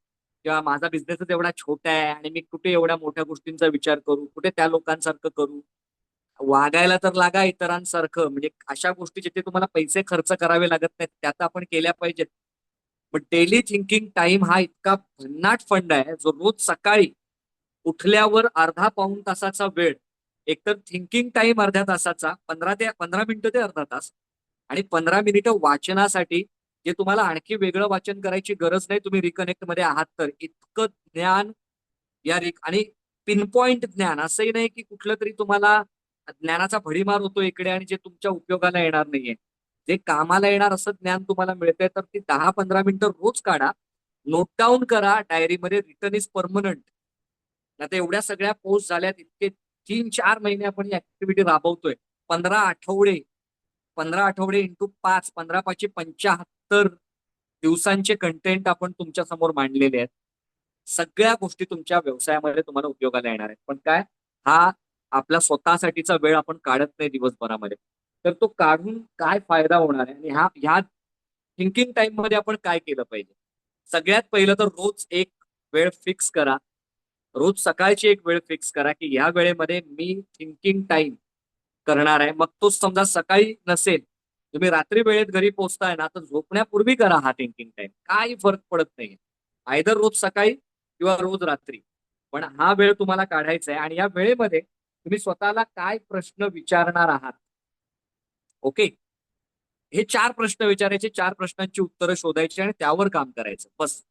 किंवा माझा बिझनेसच एवढा छोटा आहे आणि मी कुठे एवढ्या मोठ्या गोष्टींचा विचार करू, कुठे त्या लोकांसारखं करू. वागायला तर लागा इतरांसारखं. म्हणजे अशा गोष्टी जिथे तुम्हाला पैसे खर्च करावे लागत नाहीत त्या तर आपण केल्या पाहिजेत. पण डेली थिंकिंग टाइम हा इतका भन्नाट फंड आहे, जो रोज सकाळी उठल्यावर अर्धा पाऊण तासाचा वेळ, एकतर थिंकिंग टाइम अर्ध्या तासाचा, 15 मिनिटं ते अर्धा तास, आणि 15 मिनिटं वाचनासाठी, जे तुम्हाला आणखी वेगळं वाचन करायची गरज नाही. तुम्ही रिकनेक्ट मध्ये आहात तर इतकं ज्ञान आणि पिनपॉइंट ज्ञान. असंही नाही की कुठलं तरी तुम्हाला ज्ञानाचा भडीमार होतो इकडे आणि जे तुमच्या उपयोगाला येणार नाहीये. जे कामाला येणार असं ज्ञान तुम्हाला मिळतंय, तर ती 10-15 मिनिटं रोज काढा. नोट डाऊन करा डायरीमध्ये. Return is permanent. आता एवढ्या सगळ्या पोस्ट झाल्यात, इतके 3-4 महिने आपण ही ऍक्टिव्हिटी राबवतोय. 15 आठवडे, 15 आठवडे इंटू 5, 15×5 = 75 दिवसांचे कंटेंट आपण तुमच्या समोर मांडलेले आहेत. सगळ्या गोष्टी तुमच्या व्यवसायामध्ये तुम्हाला उपयोगाला येणार आहेत. पण काय, हा आपला स्वतःसाठीचा वेळ आपण काढत नाही दिवसभरामध्ये. तर तो काढून काय फायदा होणार आहे, आणि ह्या थिंकिंग टाइम मध्ये आपण काय केलं पाहिजे. सगळ्यात पहिलं तर रोज एक वेळ फिक्स करा. रोज सकाळची एक वेळ फिक्स करा की ह्या वेळेमध्ये मी थिंकिंग टाइम करणार आहे. मग तो समजा सकाळी नसेल, तुम्ही रात्री वेळेत घरी पोहोचताय ना, तर झोपण्यापूर्वी करा हा थिंकिंग टाइम. काही फरक पडत नाही. आयदर रोज सकाळी किंवा रोज रात्री, पण हा वेळ तुम्हाला काढायचा आहे. आणि या वेळेमध्ये तुम्ही स्वतःला काय प्रश्न विचारणार आहात. ओके, हे 4 प्रश्न विचारायचे, 4 प्रश्नांची उत्तरं शोधायची आणि त्यावर काम करायचं बस.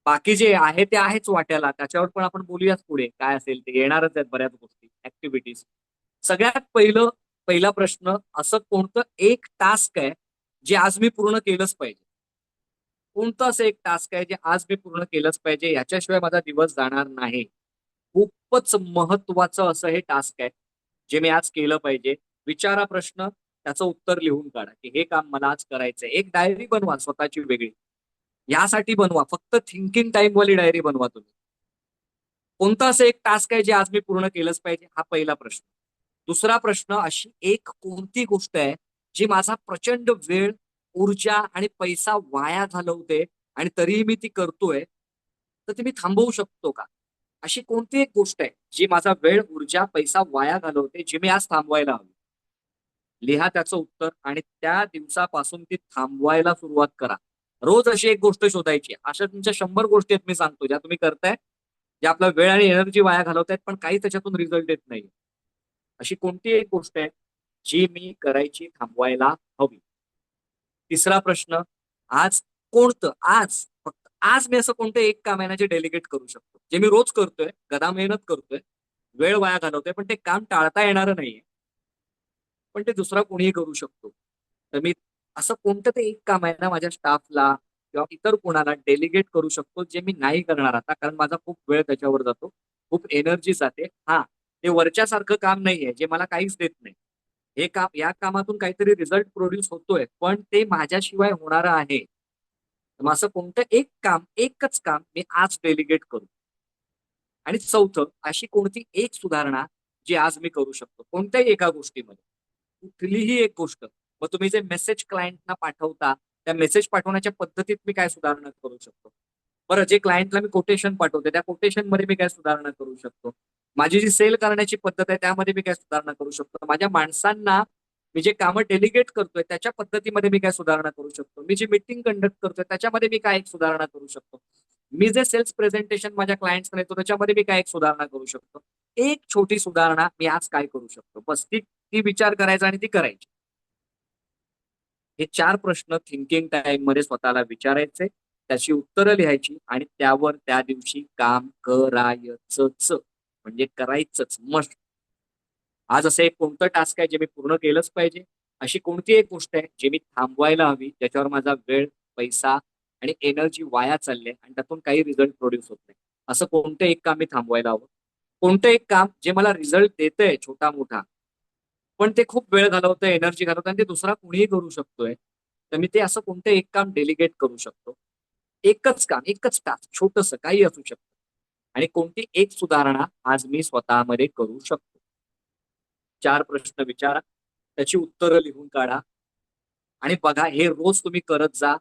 बाकी जे आहे ते आहेच वाट्याला, त्याच्यावर पण आपण बोलूयाच पुढे. काय असेल ते येणारच आहेत, बऱ्याच गोष्टी, ऍक्टिव्हिटीज. सगळ्यात पहिला प्रश्न, असं कोणतं एक टास्क आहे जे आज मी पूर्ण केलंच पाहिजे. कोणतं असं एक टास्क आहे जे आज मी पूर्ण केलंच पाहिजे, याच्याशिवाय माझा दिवस जाणार नाही. खूपच महत्वाचं असं हे टास्क आहे जे मी आज केलं पाहिजे. विचारा प्रश्न, त्याचं उत्तर लिहून काढा की हे काम मला आज करायचंय. एक डायरी बनवा स्वतःची वेगळी, यासाठी बनवा. फक्त थिंकिंग टाइम वाली डायरी बनवा तुम्ही. कोणतं असं एक टास्क आहे जे आज मी पूर्ण केलंच पाहिजे, हा पहिला प्रश्न. दुसरा प्रश्न, अशी एक कोणती गोष्ट आहे जी माझा प्रचंड वेळ, ऊर्जा आणि पैसा वाया घालवते आणि तरीही मी ती करतोय, तर ती मी थांबवू शकतो का. अशी कोणती एक गोष्ट आहे जी माझा वेळ, ऊर्जा, पैसा वाया घालवते, जी मी आज थांबवायला हवी. लिहा त्याचं उत्तर आणि त्या दिवसापासून ती थांबवायला सुरुवात करा. रोज अशी एक गोष्ट शोधायची. अशा तुमच्या 100 गोष्टी आहेत मी सांगतो, ज्या तुम्ही करताय, ज्या आपला वेळ आणि एनर्जी वाया घालवतायत, पण काही त्याच्यातून रिझल्ट येत नाही. अशी कोणती एक गोष्ट आहे जी मी करायची थांबवायला हवी. तिसरा प्रश्न, फक्त आज मी असं कोणतं एक काम आहे ना जे डेलिगेट करू शकतो, जे मी रोज करतोय, गदा मेहनत करतोय, वेळ वाया घालवतोय, पण ते काम टाळता येणारं नाहीये, पण ते दुसरा कोणीही करू शकतो. तर मी असं कोणतं ते एक काम आहे ना माझ्या स्टाफला किंवा इतर कोणाला डेलिगेट करू शकतो, जे मी नाही करणार आता, कारण माझा खूप वेळ त्याच्यावर जातो, खूप एनर्जी जाते. हा, ते वरच्यासारखं काम नाहीये जे मला काहीच देत नाही. हे काम, या कामातून काहीतरी रिझल्ट प्रोड्यूस होतोय, पण ते माझ्याशिवाय होणारं आहे. तर मग असं कोणतं एक काम, एकच काम मी आज डेलिगेट करू. आणि चौथं, अशी कोणती एक सुधारणा जी आज मी करू शकतो, कोणत्याही एका गोष्टीमध्ये, कुठलीही एक गोष्ट. मग तुम्ही जे मेसेज क्लायंटना पाठवता, त्या मेसेज पाठवण्याच्या पद्धतीत मी काय सुधारणा करू शकतो. बरं, जे क्लायंटला मी कोटेशन पाठवते, त्या कोटेशन मध्ये मी काय सुधारणा करू शकतो. माझी जी सेल करण्याची पद्धत आहे त्यामध्ये मी काय सुधारणा करू शकतो. माझ्या माणसांना मी जे कामं डेलिगेट करतोय त्याच्या पद्धतीमध्ये मी काय सुधारणा करू शकतो. मी जी मीटिंग कंडक्ट करतोय त्याच्यामध्ये मी काय एक सुधारणा करू शकतो. मी जे सेल्स प्रेझेंटेशन माझ्या क्लायंट्सना देतो त्याच्यामध्ये मी काय एक सुधारणा करू शकतो. एक छोटी सुधारणा मी आज काय करू शकतो, बस ती ती विचार करायचा आणि ती करायची. हे 4 प्रश्न थिंकिंग टाइम मध्ये स्वतःला विचारायचे, त्याची उत्तरं लिहायची आणि त्यावर त्या दिवशी काम करायचंच, म्हणजे करायचंच, मस्ट. आज असं एक कोणतं टास्क आहे जे मी पूर्ण केलंच पाहिजे, अशी कोणती एक गोष्ट आहे जी मी थांबवायला हवी, ज्याच्यावर माझा वेळ, पैसा आणि एनर्जी वाया चालले आणि त्यातून काही रिझल्ट प्रोड्यूस होत नाही. असं कोणतं एक काम मी थांबवायला हवं. कोणतं एक काम जे मला रिझल्ट देतंय छोटा मोठा, पण ते खूप वेळ घालवतंय, एनर्जी घालवतंय आणि ते दुसरा कुणीही करू शकतोय, तर मी ते असं कोणतं एक काम डेलिगेट करू शकतो. एकच काम, एकच टास्क, छोटस काही असू शकतं. आणि कोणती एक सुधारणा आज मी स्वतःमध्ये करू शकतो. 4 प्रश्न विचारा, त्याची उत्तरं लिहून काढा आणि बघा, हे रोज तुम्ही करत जा.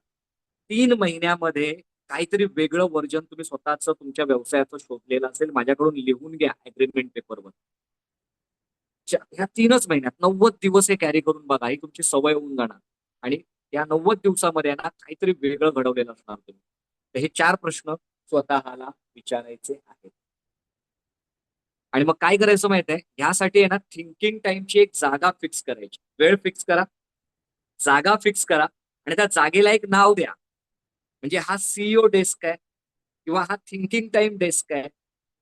3 महिन्यामध्ये काहीतरी वेगळं व्हर्जन तुम्ही स्वतःच तुमच्या व्यवसायाचं शोधलेलं असेल, माझ्याकडून लिहून घ्या अग्रीमेंट पेपरवर. ह्या 3च महिन्यात 90 दिवस हे कॅरी करून बघा, ही तुमची सवय होऊन जाणार. आणि या 90 दिवसामध्ये ना काहीतरी वेगळं घडवलेलं असणार तुम्ही. तर हे 4 प्रश्न स्वतःला विचारायचे आहेत. आणि मग काय करायचं माहित आहे, ह्यासाठी आहे ना थिंकिंग टाइमची एक जागा फिक्स करायची. वेळ फिक्स करा, जागा फिक्स करा आणि त्या जागेला एक नाव द्या. म्हणजे हा सीईओ डेस्क आहे किंवा हा थिंकिंग टाइम डेस्क आहे,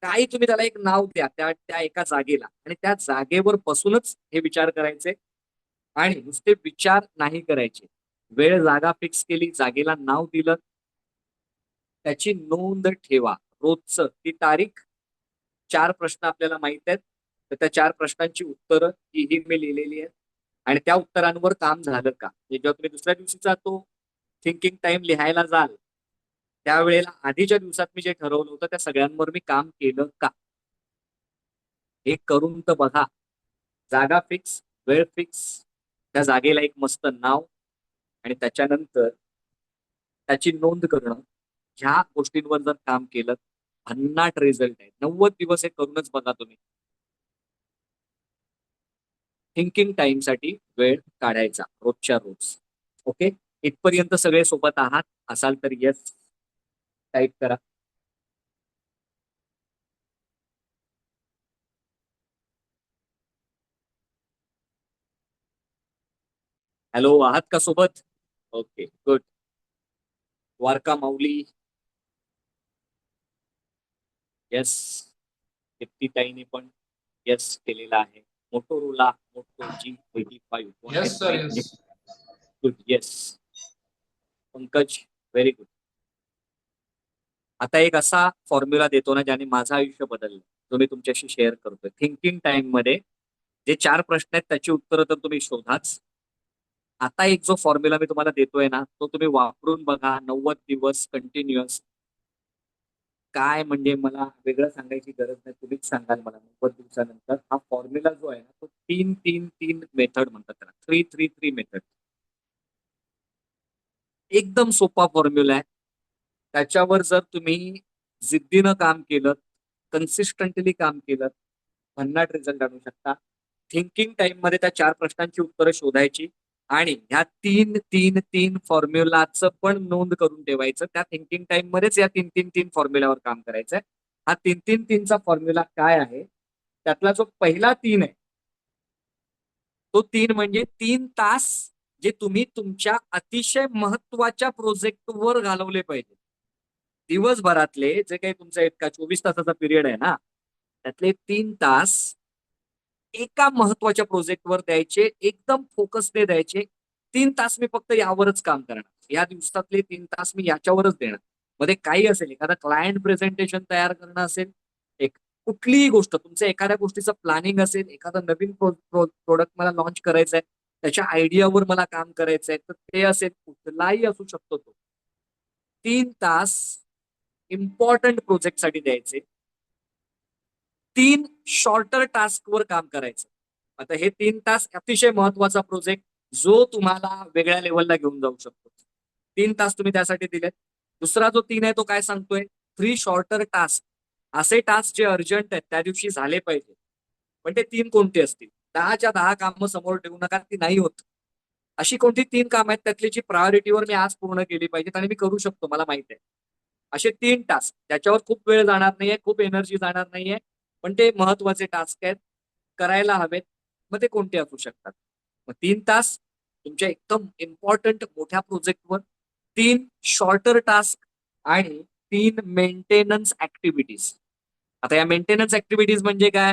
काही तुम्ही त्याला एक नाव द्या त्या त्या एका जागेला, आणि त्या जागेवर बसूनच हे विचार करायचे. आणि नुसते विचार नाही करायचे. वेळ, जागा फिक्स केली, जागेला नाव दिलं, त्याची नोंद ठेवा रोजचं. ती तारीख, 4 प्रश्न आपल्याला माहित आहेत, तर त्या 4 प्रश्नांची उत्तरं ही मी लिहिलेली आहेत. आणि त्या उत्तरांवर काम झालं का, म्हणजे जेव्हा तुम्ही दुसऱ्या दिवशीचा तो थिंकिंग टाइम लिहायला जाल, त्यावेळेला आधीच्या दिवसात मी जे ठरवलं होतं त्या सगळ्यांवर मी काम केलं का, हे करून तर बघा. जागा फिक्स, वेळ फिक्स, त्या जागेला एक मस्त नाव आणि त्याच्यानंतर त्याची नोंद करणं, ह्या गोष्टींवर जर काम केलं, भन्नाट रिझल्ट आहे. 90 दिवस हे करूनच बघा तुम्ही. थिंकिंग टाइम साठी वेळ काढायचा रोजच्या रोज. ओके, इथपर्यंत सगळे सोबत आहात असाल तर येस टाईप करा. हॅलो, आहात का सोबत? Okay, good. Dwarka Mauli, yes. ताईने पण येस केलेला आहे. Motorola Moto G85 Yes, sir. Yes. Good, yes. Pankaj, very good. आता एक असा फॉर्म्युला देतो ना ज्याने माझं आयुष्य बदललं, जो मी तुमच्याशी शेअर करतोय. थिंकिंग टाइम मध्ये जे 4 प्रश्न आहेत त्याची उत्तरं तर तुम्ही शोधाच. आता एक जो फॉर्म्युला मी तुम्हाला देतोय ना, तो तुम्ही वापरून बघा 90 दिवस कंटिन्युअस. काय म्हणजे मला वेगळं सांगायची गरज नाही, तुम्हीच सांगाल मला 90 दिवसानंतर. हा फॉर्म्युला जो आहे ना, तो 3-3-3 मेथड म्हणतात त्याला, 3-3-3 मेथड. एकदम सोपा फॉर्म्युला आहे. त्याच्यावर जर तुम्ही जिद्दीनं काम केलं, कन्सिस्टंटली काम केलं, भन्नाट रिझल्ट आणू शकता. थिंकिंग टाइम मध्ये त्या 4 प्रश्नांची उत्तरं शोधायची आणि ह्या 3-3-3 फॉर्म्युलाचं पण नोंद करून ठेवायचं. त्या थिंकिंग टाइम मध्येच या 3-3-3 फॉर्म्युलावर काम करायचंय. हा 3-3-3चा फॉर्म्युला काय आहे, त्यातला जो पहिला 3 आहे, तो 3 म्हणजे 3 तास जे तुम्ही तुमच्या अतिशय महत्वाच्या प्रोजेक्टवर घालवले पाहिजे. दिवसभरातले जे काही तुमचा इतका 24 तासाचा पिरियड आहे ना, त्यातले 3 तास एका महत्वाच्या प्रोजेक्टवर द्यायचे, एकदम फोकसने द्यायचे. 3 तास मी फक्त यावरच काम करणार. या दिवसातले 3 तास मी याच्यावरच देणार. मध्ये काही असेल, एखादा क्लायंट प्रेझेंटेशन तयार करणं असेल, एक कुठलीही गोष्ट, तुमच्या एखाद्या गोष्टीचं प्लॅनिंग असेल, एखादा नवीन प्रोडक्ट मला लॉन्च करायचा आहे, त्याच्या आयडियावर मला काम करायचंय, तर ते असेल, कुठलाही असू शकतो तो. 3 तास इम्पॉर्टंट प्रोजेक्टसाठी द्यायचे. 3 शॉर्टर टास्कवर काम करायचं. आता हे 3 तास अतिशय महत्वाचा प्रोजेक्ट जो तुम्हाला वेगळ्या लेवलला घेऊन जाऊ शकतो. 3 तास तुम्ही त्यासाठी दिलेत. दुसरा जो 3 आहे तो काय सांगतोय, 3 शॉर्टर टास्क. असे टास्क जे अर्जंट आहेत त्या दिवशी झाले पाहिजे. पण ते 3 कोणते असतील? 10च्या 10 कामं समोर ठेवू नका, ती नाही होत. अशी कोणती 3 कामं आहेत त्यातली जी प्रायोरिटीवर मी आज पूर्ण केली पाहिजेत आणि मी करू शकतो, मला माहित आहे. असे 3 टास्क, त्याच्यावर खूप वेळ जाणार नाहीये, खूप एनर्जी जाणार नाहीये, पण ते महत्वाचे टास्क आहेत, करायला हवेत. मग ते कोणते असू शकतात? मग 3 तास तुमच्या एकदम इम्पॉर्टंट मोठ्या प्रोजेक्टवर, 3 शॉर्टर टास्क आणि 3 मेंटेनन्स ऍक्टिव्हिटीज. आता या मेंटेनन्स ऍक्टिव्हिटीज म्हणजे काय?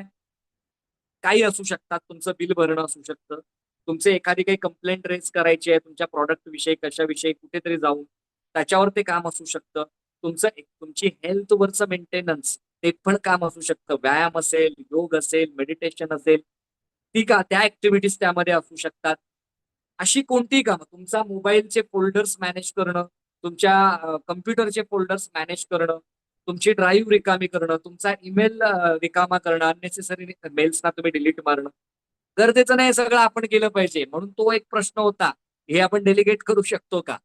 काही असू शकतात. तुमचं बिल भरणं असू शकतं, तुमचे एखादी काही कंप्लेंट रेज करायची आहे तुमच्या प्रॉडक्ट विषयी, कशाविषयी, कुठेतरी जाऊन त्याच्यावर ते काम असू शकतं. तुमची हेल्थवरचं मेंटेनन्स, ते पण काम असू शकतं. व्यायाम असेल, योग असेल, मेडिटेशन असेल, त्या ऍक्टिव्हिटीज त्यामध्ये असू शकतात. अशी कोणतीही कामं, तुमचा मोबाईलचे फोल्डर्स मॅनेज करणं, तुमच्या कम्प्युटरचे फोल्डर्स मॅनेज करणं, तुमची ड्राईव्ह रिकामी करणं, तुमचा ईमेल रिकामा करणं, अननेसेसरी मेल्सना तुम्ही डिलीट मारणं, गरजेचं नाही सगळं आपण केलं पाहिजे. म्हणून तो एक प्रश्न होता, हे आपण डेलिगेट करू शकतो का?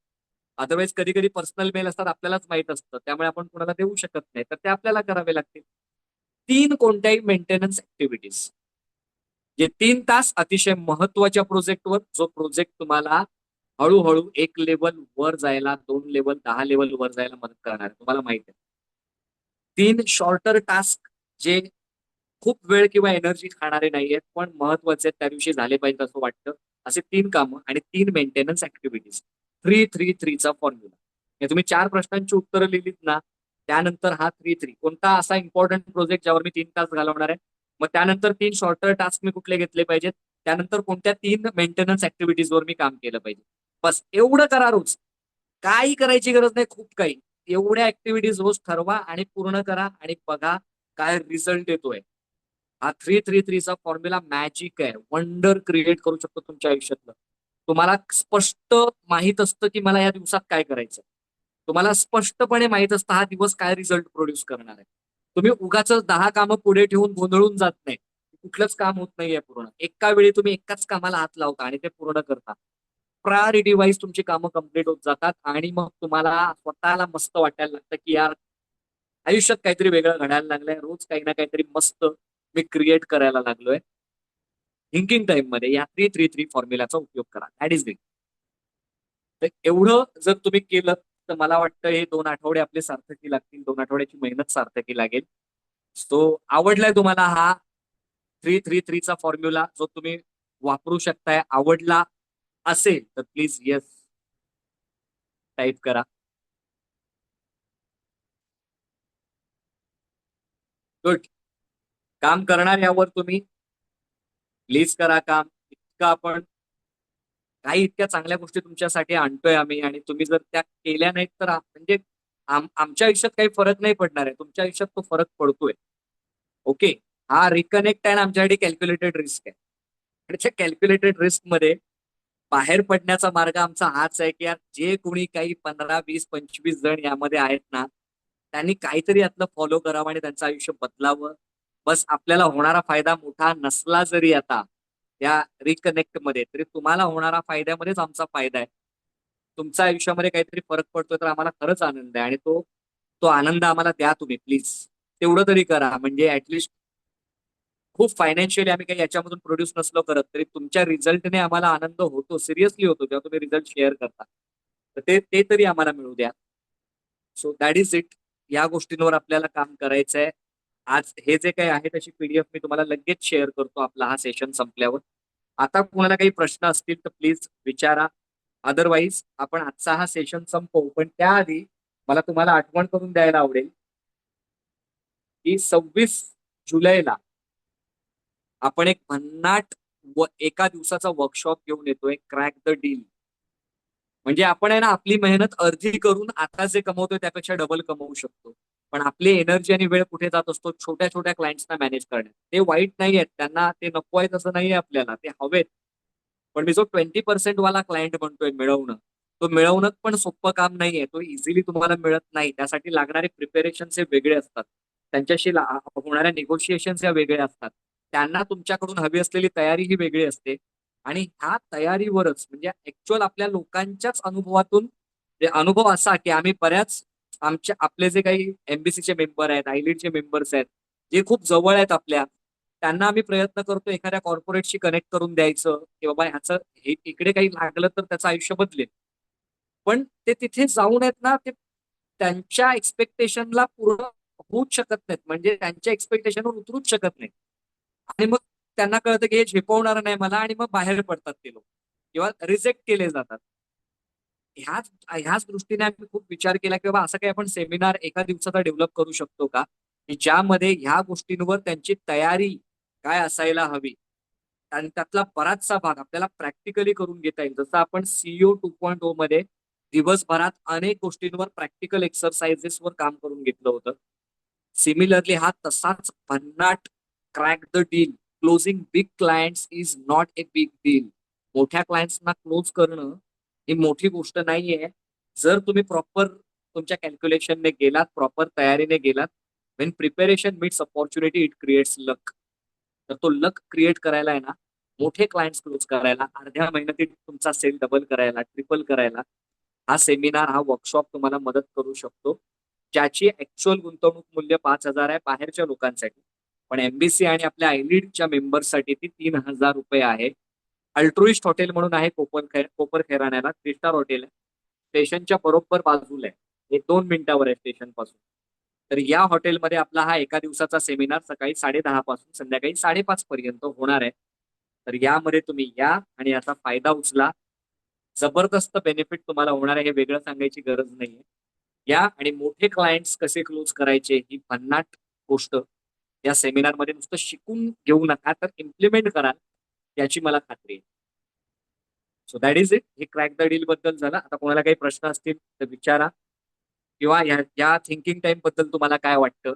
अदरवाईज कधी कधी पर्सनल मेल असतात, आपल्यालाच माहित असतं, त्यामुळे आपण कोणाला देऊ शकत नाही, तर ते आपल्याला करावे लागतील. 3 कोणत्याही मेंटेनन्स ऍक्टिव्हिटीज, जे 3 तास अतिशय महत्वाच्या प्रोजेक्टवर, जो प्रोजेक्ट तुम्हाला हळूहळू 1 लेवल वर जायला, 2 लेवल, 10 लेवल वर जायला मदत करणार आहे, तुम्हाला माहित आहे. 3 शॉर्टर टास्क जे खूप वेळ किंवा एनर्जी खाणारे नाहीयेत, पण महत्वाचे आहेत, त्या दिवशी झाले पाहिजे असं वाटतं, असे 3 कामं आणि 3 मेंटेनन्स ऍक्टिव्हिटीज. 3-3-3चा फॉर्म्युला. हे तुम्ही 4 प्रश्नांची उत्तरं लिहिलीत ना, त्यानंतर हा 3-3 कोणता असा इम्पॉर्टंट प्रोजेक्ट ज्यावर मी 3 तास घालवणार आहे, मग त्यानंतर 3 शॉर्टर टास्क मी कुठले घेतले पाहिजेत, त्यानंतर कोणत्या 3 मेंटेनन्स ऍक्टिव्हिटीजवर मी काम केलं पाहिजे. बस एवढं करा रोज. काही करायची गरज नाही, खूप काही. एवढ्या ऍक्टिव्हिटीज रोज ठरवा आणि पूर्ण करा आणि बघा काय रिझल्ट येतोय. हा 3-3-3चा फॉर्म्युला मॅजिक आहे, वंडर क्रिएट करू शकतो तुमच्या आयुष्यातलं. तुम्हाला स्पष्ट माहित असतं की मला या दिवसात काय करायचं. तुम्हाला स्पष्टपणे माहित असतं हा दिवस काय रिझल्ट प्रोड्यूस करणार आहे. तुम्ही उगाच 10 कामं पुढे ठेवून गोंधळून जात नाही. कुठलंच काम होत नाहीये पूर्ण. एका वेळी तुम्ही एकाच कामाला हात लावता आणि ते पूर्ण करता. प्रायोरिटी वाईज तुमची कामं कंप्लीट होत जातात आणि मग तुम्हाला स्वतःला मस्त वाटायला लागतं की यार आयुष्यात काहीतरी वेगळं घडायला लागलंय. रोज काही ना काहीतरी मस्त मी क्रिएट करायला लागलोय. थिंकिंग टाइम मध्ये या 3-3-3 फॉर्म्युलाचा उपयोग करा. That is it. तर एवढं जर तुम्ही केलं तर मला वाटतं हे 2 आठवडे आपले सार्थकी लागतील. 2 आठवड्याची मेहनत सार्थकी लागेल. सो आवडलाय तुम्हाला हा 3-3-3 चा फॉर्म्युला जो तुम्ही वापरू शकताय, आवडला असेल तर प्लीज येस टाईप करा. गुड. काम करणार यावर तुम्ही प्लीज करा काम. इतकं आपण काही इतक्या चांगल्या गोष्टी तुमच्यासाठी आणतोय आम्ही आणि तुम्ही जर त्या केल्या नाहीत तर म्हणजे आमच्या आयुष्यात काही फरक नाही पडणार आहे. तुमच्या आयुष्यात तो फरक पडतोय. ओके. हा रिकनेक्ट आहे ना आमच्यासाठी कॅल्क्युलेटेड रिस्क आहे. आणि त्या कॅल्क्युलेटेड रिस्क मध्ये बाहेर पडण्याचा मार्ग आमचा हाच आहे की यार जे कोणी काही 15, 20, 25 जण यामध्ये आहेत ना त्यांनी काहीतरी यातलं फॉलो करावं आणि त्यांचं आयुष्य बदलावं. बस आपल्याला होणारा फायदा मोठा नसला जरी आता या रिकनेक्ट मध्ये तरी तुम्हाला होणारा फायद्यामध्येच आमचा फायदा आहे. तुमच्या आयुष्यामध्ये काहीतरी फरक पडतोय तर आम्हाला खरंच आनंद आहे आणि तो तो आनंद आम्हाला द्या तुम्ही प्लीज. तेवढं तरी करा म्हणजे ऍटलिस्ट खूप फायनान्शियली आम्ही काही याच्यामधून प्रोड्यूस नसलो करत तरी तुमच्या रिझल्टने आम्हाला आनंद होतो. सिरियसली होतो जेव्हा तुम्ही रिझल्ट शेअर करता. तर ते तरी आम्हाला मिळू द्या. So that is it. या गोष्टींवर आपल्याला काम करायचंय. आज हे जे काही आहे त्याची पीडीएफ मी तुम्हाला लगेच शेअर करतो आपला हा सेशन संपल्यावर. आता कोणाला काही प्रश्न असतील तर प्लीज विचारा. अदरवाईज आपण आजचा हा सेशन संपवू. पण त्याआधी मला तुम्हाला आठवण करून द्यायला आवडेल की 26 जुलैला आपण एक भन्नाट एका दिवसाचा वर्कशॉप घेऊन येतोय क्रॅक द डील. म्हणजे आपण आहे ना आपली मेहनत अर्धी करून आता जे कमवतोय त्यापेक्षा डबल कमवू शकतो. पण आपली एनर्जी आणि वेळ कुठे जात असतो छोट्या छोट्या क्लायंट्सना मॅनेज करण्यात. ते वाईट नाही आहेत. त्यांना ते नको आहेत असं नाहीये आपल्याला. ते हवेत. पण मी जो 20% वाला क्लायंट म्हणतोय मिळवणं तो मिळवणं पण सोपं काम नाहीये. तो इझिली तुम्हाला मिळत नाही. त्यासाठी लागणारे प्रिपेरेशन्स हे वेगळे असतात. त्यांच्याशी होणाऱ्या निगोशिएशन्स या वेगळ्या असतात. त्यांना तुमच्याकडून हवी असलेली तयारी ही वेगळी असते. आणि ह्या तयारीवरच म्हणजे ऍक्च्युअल आपल्या लोकांच्याच अनुभवातून अनुभव असा की आम्ही बऱ्याच आपले जे काही एमबीसीचे मेंबर आहेत आयलीडचे मेंबर्स आहेत जे खूप जवळ आहेत आपल्या त्यांना आम्ही प्रयत्न करतो एखाद्या कॉर्पोरेटशी कनेक्ट करून द्यायचं की बाबा ह्याचं हे इकडे काही लागलं तर त्याचं आयुष्य बदलेल. पण ते तिथे जाऊन आहेत ना ते त्यांच्या एक्सपेक्टेशनला पूर्ण होऊच शकत नाहीत. म्हणजे त्यांच्या एक्सपेक्टेशनवर उतरूच शकत नाहीत. आणि मग त्यांना कळतं की हे झेपवणार नाही मला आणि मग बाहेर पडतात ते लोक किंवा रिजेक्ट केले जातात. ह्याच दृष्टीने आम्ही खूप विचार केला की बाबा असं काही आपण सेमिनार एका दिवसाचा डेव्हलप करू शकतो का की ज्यामध्ये ह्या गोष्टींवर त्यांची तयारी काय असायला हवी आणि त्यातला बराचसा भाग आपल्याला प्रॅक्टिकली करून घेता येईल. जसं आपण सीईओ 2.0 मध्ये दिवसभरात अनेक गोष्टींवर प्रॅक्टिकल एक्सरसाइजेसवर काम करून घेतलं होतं. सिमिलरली हा तसाच भन्नाट crack the deal closing big clients is not a big deal. मोठ्या क्लायंट्सना क्लोज करणं ही मोठी गोष्ट नाहीये. जर तुम्ही प्रॉपर तुमच्या कॅल्क्युलेशनने गेलात प्रॉपर तयारीने गेलात when preparation meets opportunity it creates luck. तर तो लक क्रिएट करायला आहे ना मोठे क्लायंट्स क्लोज करायला अर्ध्या मेहनतीत तुमचा सेल डबल करायला ट्रिपल करायला हा सेमिनार हा वर्कशॉप तुम्हाला मदत करू शकतो. ज्याची ऍक्च्युअल गुंतवणूक मूल्य 5,000 आहे बाहेरच्या लोकांसाठी. पण एमबीसी आणि आपल्या आयलीडच्या मेंबर्ससाठी ती 3,000 रुपये आहे. अल्ट्रुइस्ट हॉटेल म्हणून आहे कोपर खैराण्याला 3 स्टार हॉटेल आहे. स्टेशनच्या बरोबर बाजूला आहे. 1-2 मिनिटावर आहे स्टेशन पासून. तर या हॉटेलमध्ये आपला हा एका दिवसाचा सेमिनार सकाळी 10:30 पासून संध्याकाळी 5:30 पर्यंत होणार आहे. तर यामध्ये तुम्ही या आणि याचा फायदा उचला. जबरदस्त बेनिफिट तुम्हाला होणार आहे हे वेगळं सांगायची गरज नाहीये. या आणि मोठे क्लायंट्स कसे क्लोज करायचे ही भन्नाट गोष्ट या सेमिनारमध्ये नुसतं शिकून घेऊ नका तर इम्प्लिमेंट करा याची मला खात्री आहे. So that is it. हे क्रॅक द डील बद्दल झालं. आता कोणाला काही प्रश्न असतील तर विचारा किंवा या थिंकिंग टाइम बद्दल तुम्हाला काय वाटतं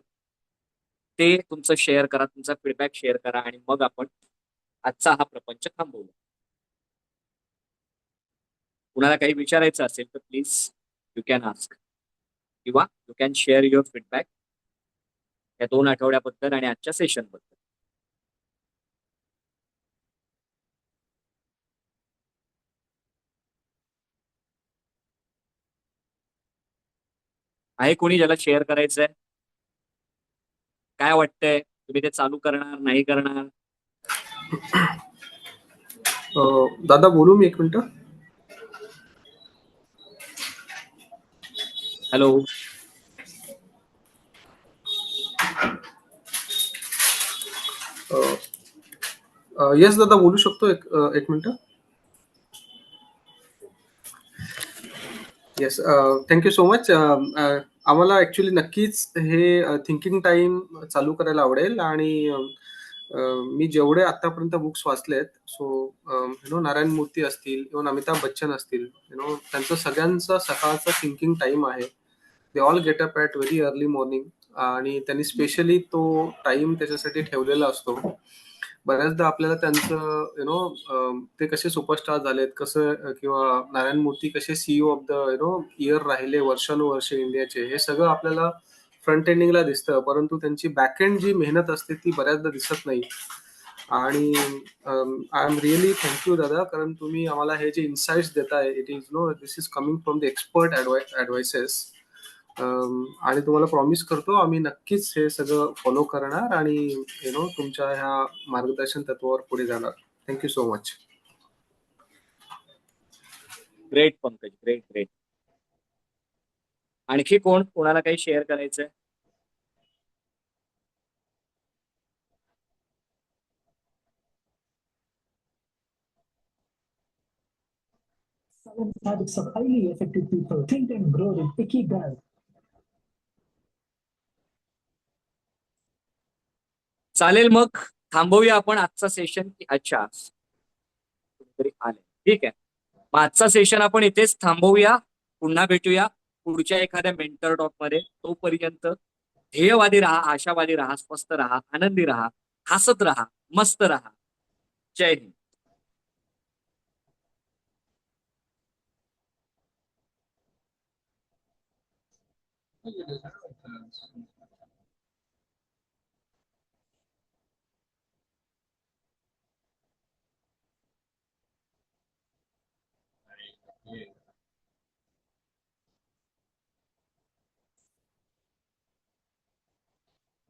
ते तुमचं शेअर करा. तुमचा फीडबॅक शेअर करा आणि मग आपण आजचा हा प्रपंच थांबवू. कुणाला काही विचारायचं असेल तर प्लीज यू कॅन आस्क. किंवा you can share your feedback या 2 आठवड्याबद्दल आणि आजच्या सेशन बद्दल. आहे कोणी ज्याला शेअर करायचंय? काय वाटतंय? तुम्ही ते चालू करणार नाही करणार? दादा बोलू मी 1 मिनिटं? हॅलो. येस दादा बोलू शकतो 1 मिनिटं? Yes, thank so much. आम्हाला ॲक्चुअली नक्कीच हे थिंकिंग टाईम चालू करायला आवडेल आणि मी जेवढे आतापर्यंत बुक्स वाचलेत, सो नारायण मूर्ती असतील, इव्हन अमिताभ बच्चन असतील, त्यांचं सगळ्यांचा सकाळचा थिंकिंग टाईम आहे. They all get up at very early morning आणि त्यांनी स्पेशली तो टाईम त्याच्यासाठी ठेवलेला असतो. बऱ्याचदा आपल्याला त्यांचं ते कसे सुपरस्टार झालेत, कसं किंवा नारायण मूर्ती कसे सीईओ ऑफ द इयर राहिले वर्षानुवर्षे इंडियाचे, हे सगळं आपल्याला फ्रंट एंडिंगला दिसतं, परंतु त्यांची बॅक एंड जी मेहनत असते ती बऱ्याचदा दिसत नाही. आणि आय एम रिअली थँक्यू दादा, कारण तुम्ही आम्हाला हे जे इन्साइट्स देताय, it is this is coming from the expert advices. आणि तुम्हाला प्रॉमिस करतो आम्ही नक्कीच हे सगळं फॉलो करणार आणि तुमच्या ह्या मार्गदर्शन तत्वावर पुढे जाणार. Thank you so much. Great Pankaj, great great. आणखी कोणाला काही शेअर करायचंय? Seven habits of highly effective people. Think and grow with Ikigai. चालेल, मग थांबवूया आपण आजचा सेशन. अच्छा, कोणीतरी आले. ठीक आहे, मग आजचा सेशन आपण इथेच थांबवूया. पुन्हा भेटूया पुढच्या एखाद्या मेंटर टॉक मध्ये. तोपर्यंत ध्येयवादी राहा, आशावादी राहा, स्वस्थ राहा, आनंदी राहा, हसत राहा, मस्त राहा. जय हिंद. Yeah.